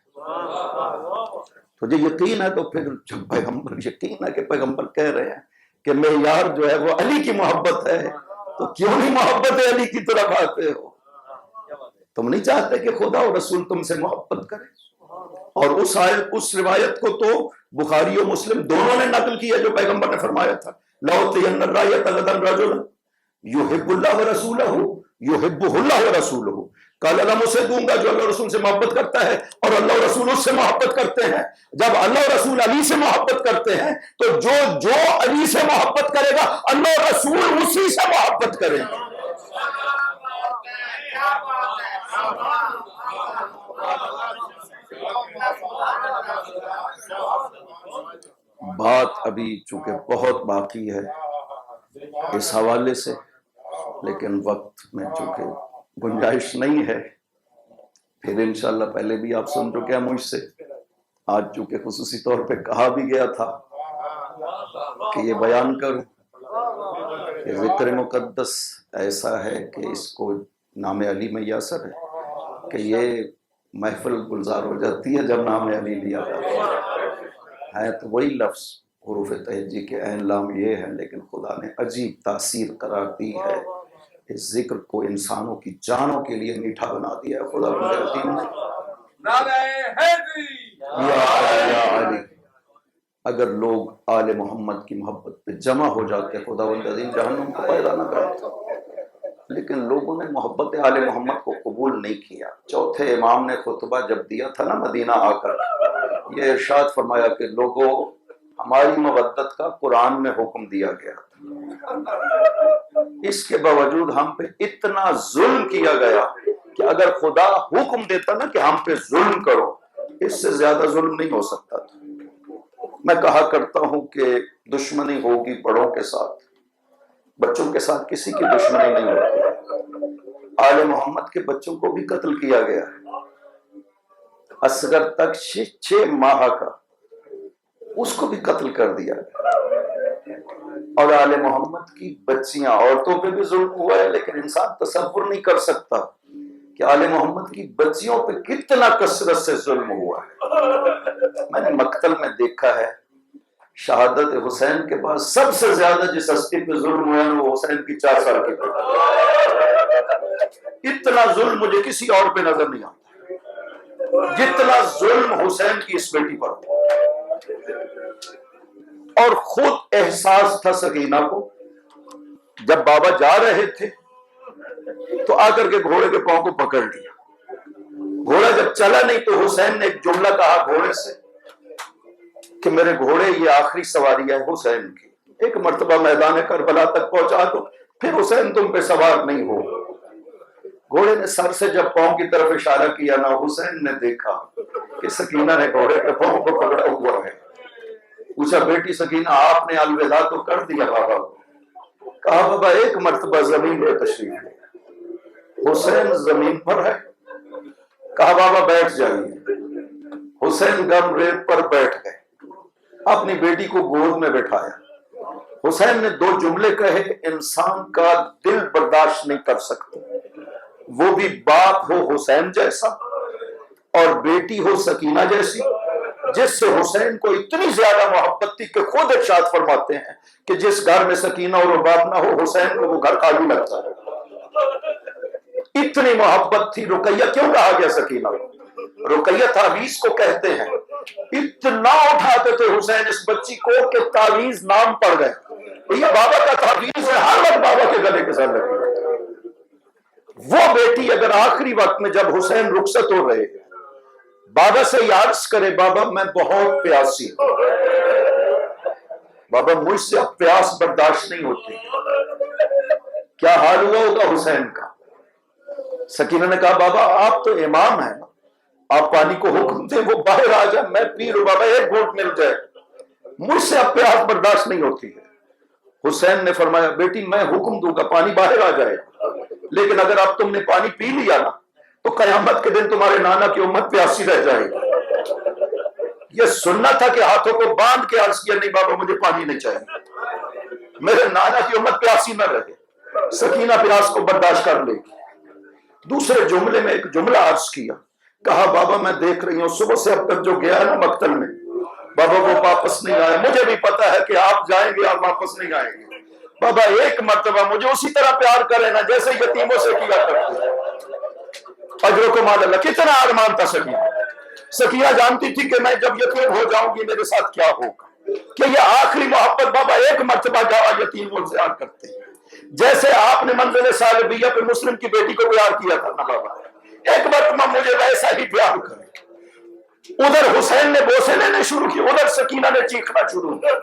تجھے یقین ہے تو پھر جب پیغمبر یقین ہے کہ پیغمبر کہہ رہے ہیں کہ معیار جو ہے وہ علی کی محبت ہے، تو کیوں نہیں محبت علی کی طرف آتے ہو؟ تم نہیں چاہتے کہ خدا اور رسول تم سے محبت کرے؟ اور اس روایت کو تو بخاری و مسلم دونوں نے نقل کیا جو پیغمبر نے فرمایا تھا لَأُعْطِيَنَّ الرَّایَةَ غَدًا رَجُلًا يُحِبُّ اللَّهَ وَرَسُولَهُ يُحِبُّهُ اللَّهُ وَرَسُولُهُ. کل اللہ اسے دوں گا جو اللہ رسول سے محبت کرتا ہے اور اللہ رسول اس سے محبت کرتے ہیں. جب اللہ رسول علی سے محبت کرتے ہیں تو جو علی سے محبت کرے گا اللہ رسول اسی سے محبت کرے گا. بات ابھی چونکہ بہت باقی ہے اس حوالے سے، لیکن وقت میں چونکہ گنجائش نہیں ہے. پھر انشاءاللہ پہلے بھی آپ سن چکے ہیں مجھ سے، آج چونکہ خصوصی طور پہ کہا بھی گیا تھا کہ یہ بیان کروں کہ ذکر مقدس ایسا ہے کہ اس کو نام علی میں یہ اثر ہے کہ یہ محفل گلزار ہو جاتی ہے جب نام علی لیا جاتا ہے. تو وہی لفظ حروف تہجی کے عین لام یہ ہے، لیکن خدا نے عجیب تاثیر قرار دی ہے. اس ذکر کو انسانوں کی جانوں کے لیے میٹھا بنا دیا ہے خدا رب العالمین نے. یا علی. اگر لوگ آل محمد کی محبت پہ جمع ہو جاتے خدا العظیم جہنم کو پیدا نہ کرتا. لیکن لوگوں نے محبت آل محمد کو قبول نہیں کیا. چوتھے امام نے خطبہ جب دیا تھا نا مدینہ آ کر، یہ ارشاد فرمایا کہ لوگوں ہماری مودت کا قرآن میں حکم دیا گیا تھا، اس کے باوجود ہم پہ اتنا ظلم کیا گیا کہ اگر خدا حکم دیتا نا کہ ہم پہ ظلم کرو، اس سے زیادہ ظلم نہیں ہو سکتا تھا. میں کہا کرتا ہوں کہ دشمنی ہوگی بڑوں کے ساتھ بچوں کے ساتھ کسی کی دشمنی نہیں ہوتی. آل محمد کے بچوں کو بھی قتل کیا گیا ہے. اصغر تک 6 ماہ کا اس کو بھی قتل کر دیا گیا. اور آل محمد کی بچیاں، عورتوں پہ بھی ظلم ہوا ہے، لیکن انسان تصور نہیں کر سکتا کہ آل محمد کی بچیوں پہ کتنا کثرت سے ظلم ہوا ہے. میں نے مقتل میں دیکھا ہے شہادت حسین کے بعد سب سے زیادہ جس ہستی پہ ظلم ہوا ہے وہ حسین کی 4 سال کی بیٹی. اتنا ظلم مجھے کسی اور پہ نظر نہیں آتا جتنا ظلم حسین کی اس بیٹی پر. اور خود احساس تھا سکینہ کو، جب بابا جا رہے تھے تو آ کر کے گھوڑے کے پاؤں کو پکڑ لیا. گھوڑا جب چلا نہیں تو حسین نے ایک جملہ کہا گھوڑے سے کہ میرے گھوڑے یہ آخری سواری ہے حسین کی، ایک مرتبہ میدان کربلا تک پہنچا دو پھر حسین تم پہ سوار نہیں ہو. گھوڑے نے سر سے جب پاؤں کی طرف اشارہ کیا نا، حسین نے دیکھا کہ سکینہ نے گھوڑے کے پاؤں کو پکڑا ہوا ہے. پوچھا بیٹی سکینہ آپ نے الوداع تو کر دیا بابا کو؟ کہا بابا ایک مرتبہ زمین پہ تشریف لے. حسین زمین پر ہے. کہا بابا بیٹھ جائیے. حسین گم ریت پر بیٹھ گئے، اپنی بیٹی کو گود میں بٹھایا. حسین نے 2 جملے کہے انسان کا دل برداشت نہیں کر سکتا، وہ بھی باپ ہو حسین جیسا اور بیٹی ہو سکینہ جیسی، جس سے حسین کو اتنی زیادہ محبت تھی کہ خود ارشاد فرماتے ہیں کہ جس گھر میں سکینہ اور باپ نہ ہو حسین کو وہ گھر خالی لگتا ہے. اتنی محبت تھی. رقیہ کیوں کہا گیا سکینہ؟ رقیہ تعویذ کو کہتے ہیں. اتنا اٹھاتے تھے حسین اس بچی کو کہ تعویذ نام پڑ گئے. یہ بابا کا تعویذ ہے، ہر وقت بابا کے گلے کے ساتھ لگی. وہ بیٹی اگر آخری وقت میں جب حسین رخصت ہو رہے بابا سے یہ عرض کرے بابا میں بہت پیاسی ہوں، بابا مجھ سے اب پیاس برداشت نہیں ہوتی، کیا حال ہوا ہوگا حسین کا؟ سکینہ نے کہا بابا آپ تو امام ہیں، آپ پانی کو حکم دیں وہ باہر آ جائے، میں پی لوں بابا ایک گھونٹ مل جائے، مجھ سے اب پیاس برداشت نہیں ہوتی ہے. حسین نے فرمایا بیٹی میں حکم دوں گا پانی باہر آ جائے، لیکن اگر اب تم نے پانی پی لیا نا تو قیامت کے دن تمہارے نانا کی امت پیاسی رہ جائے گی. یہ سننا تھا کہ ہاتھوں کو باندھ کے عرض کیا نہیں بابا مجھے پانی نہیں چاہیے، میرے نانا کی امت پیاسی نہ رہے. سکینہ پیاس کو برداشت کر لے گی. دوسرے جملے میں ایک جملہ عرض کیا، کہا بابا میں دیکھ رہی ہوں صبح سے اب تک جو گیا نا مقتل میں بابا وہ واپس نہیں آیا. مجھے بھی پتا ہے کہ آپ جائیں گے اور واپس نہیں آئیں گے. بابا ایک مرتبہ مجھے اسی طرح پیار کرے نا جیسے یتیموں سے کیا کرتے. اجرکم علی اللہ. کتنا ارمان تھا سکینہ. سکینہ جانتی تھی کہ میں جب یتیم ہو جاؤں گی میرے ساتھ کیا ہوگا، کہ یہ آخری محبت بابا ایک مرتبہ جاوا یتیم سے کرتے ہیں. جیسے آپ نے منزل صالبیہ پہ مسلم کی بیٹی کو پیار کیا تھا نا بابا، ایک مرتبہ مجھے ویسا ہی پیار کرے. ادھر حسین نے بوسے لینے شروع کی، ادھر سکینہ نے چیخنا شروع کیا.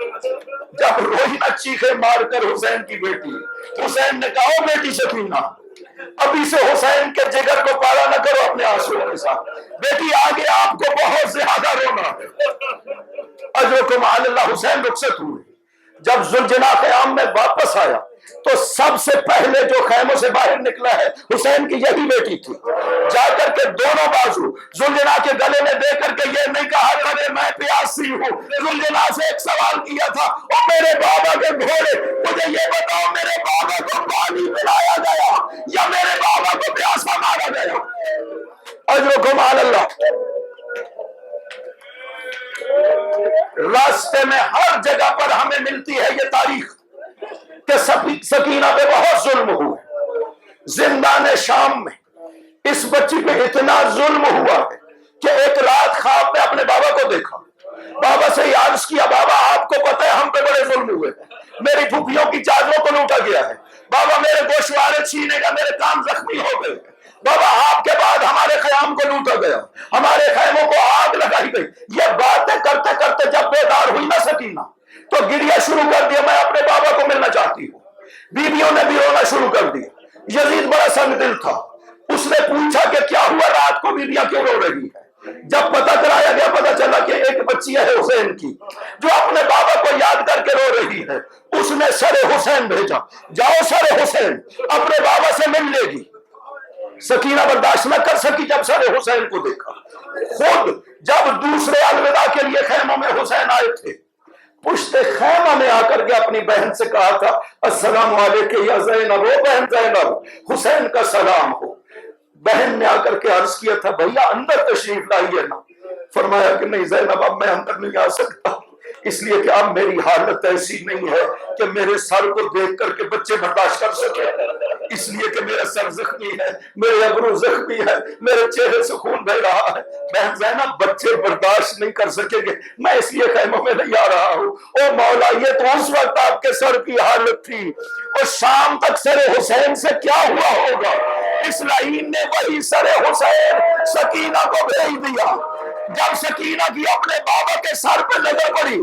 جب روئی نہ چیخے مار کر حسین کی بیٹی، حسین نے کہا او بیٹی سکینہ ابھی سے حسین کے جگر کو پارا نہ کرو اپنے آنسوؤں کے ساتھ، بیٹی آگے آپ کو بہت زیادہ رونا ہے. اجرکم علی اللہ. حسین رخصت ہوئے. جب ذوالجناح خیام میں واپس آیا تو سب سے پہلے جو خیموں سے باہر نکلا ہے حسین کی یہی بیٹی تھی. جا کر کے دونوں بازو ذوالجناح کے گلے میں دے کر کے یہ نہیں کہا کرے میں پیاسی ہوں. ذوالجناح سے ایک سوال کیا تھا، او میرے بابا کے گھوڑے مجھے یہ بتاؤ میرے بابا کو پانی پلایا گیا یا میرے بابا کو پیاسا مارا گیا؟ اجرکم علی اللہ. راستے میں ہر جگہ پر ہمیں ملتی ہے یہ تاریخ کہ سکینہ پہ بہت ظلم ہوئے. زندان شام میں اس بچی پہ اتنا ظلم ہوا ہے کہ ایک رات خواب میں اپنے بابا کو دیکھا، بابا سے یہ عرض کیا بابا آپ کو پتہ ہے ہم پہ بڑے ظلم ہوئے، میری پھوپھیوں کی چادروں کو لوٹا گیا ہے، بابا میرے گوشوارے چھینے گا، میرے کان زخمی ہو گئے، بابا آپ کے بعد ہمارے خیام کو لوٹا گیا، ہمارے خیموں کو آگ لگائی گئی. یہ باتیں کرتے کرتے جب بیدار ہوئی نہ سکینہ تو گریا شروع کر دیا، میں اپنے بابا کو ملنا چاہتی ہوں. بیویوں نے بھی رونا شروع کر دیا. یزید بڑا سنگ دل تھا، اس نے پوچھا کہ کیا ہوا رات کو بیویاں کیوں رو رہی ہے. جب پتہ کرایا گیا پتہ چلا کہ ایک بچہ بچی ہے حسین کی جو اپنے بابا کو یاد کر کے رو رہی ہے، اس نے سر حسین بھیجا، جاؤ سر حسین اپنے بابا سے مل لے گی۔ سکینہ برداشت نہ کر سکی جب سر حسین کو دیکھا، خود جب دوسرے الوداع کے لیے خیموں میں حسین آئے تھے، پشت خیمہ میں آ کر کے اپنی بہن سے کہا تھا السلام علیکم یا زینب، او بہن زینب حسین کا سلام ہو۔ بہن نے آ کر کے عرض کیا تھا بھیا اندر تشریف لائیے نا، فرمایا کہ نہیں زینب اب میں اندر نہیں آ سکتا، اس لیے کہ اب میری حالت ایسی نہیں ہے کہ میرے سر کو دیکھ کر کے بچے برداشت کر سکے، اس لیے کہ میرا سر زخمی ہے، میرے ابرو زخمی ہے، میرے چہرے سے خون بہ رہا ہے، بہن زینب بچے برداشت نہیں کر سکیں گے، میں اس لیے خیموں میں نہیں آ رہا ہوں۔ او مولا یہ تو اس وقت آپ کے سر کی حالت تھی، اور شام تک سر حسین سے کیا ہوا ہوگا؟ اس لعین نے وہی سر حسین سکینہ کو بھیج دیا۔ جب سکینہ کی اپنے بابا کے سر پہ نظر پڑی،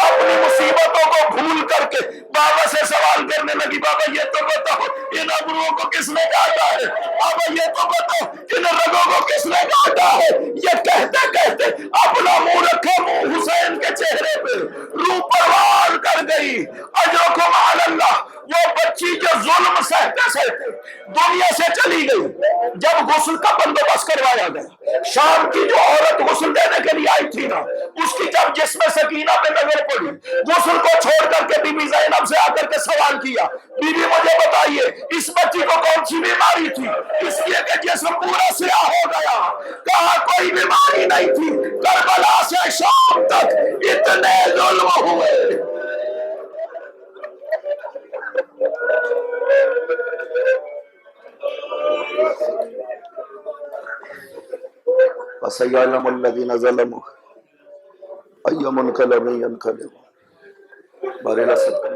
اپنی مصیبتوں کو بھول کر کے بابا سے سوال کرنے لگی بابا یہ تو بتاؤ ان ابروؤں کو کس نے کاٹا ہے، بابا یہ تو بتاؤ ان رگوں کو کس نے کاٹا ہے۔ یہ کہتے کہتے اپنا منہ رکھے منہ حسین کے چہرے پہ، روح پروار کر گئی۔ اجرکم علی اللہ، وہ بچی جو ظلم سہتے سہتے دنیا سے چلی گئی، جب غسل کا بندوبست کروایا گیا، شام کی جو عورت غسل دینے کے لیے آئی تھی نا، اس کی جب جسم سکینہ پہ نظر پڑی، غسل کو چھوڑ کر کے بی بی زینب سے آ کر کے سوال کیا بی بی مجھے بتائیے اس بچی کو کون سی بیماری تھی؟ اس لیے کہ جسم پورا سیاہ ہو گیا۔ کہا کوئی بیماری نہیں تھی، کربلا سے شام تک اتنے ظلم ہوئے۔ فَسَيَعْلَمُ الَّذِينَ ظَلَمُوا أَيَّ مُنْقَلَبٍ يَنْقَلِبُونَ۔ بارے اللہ صدقہ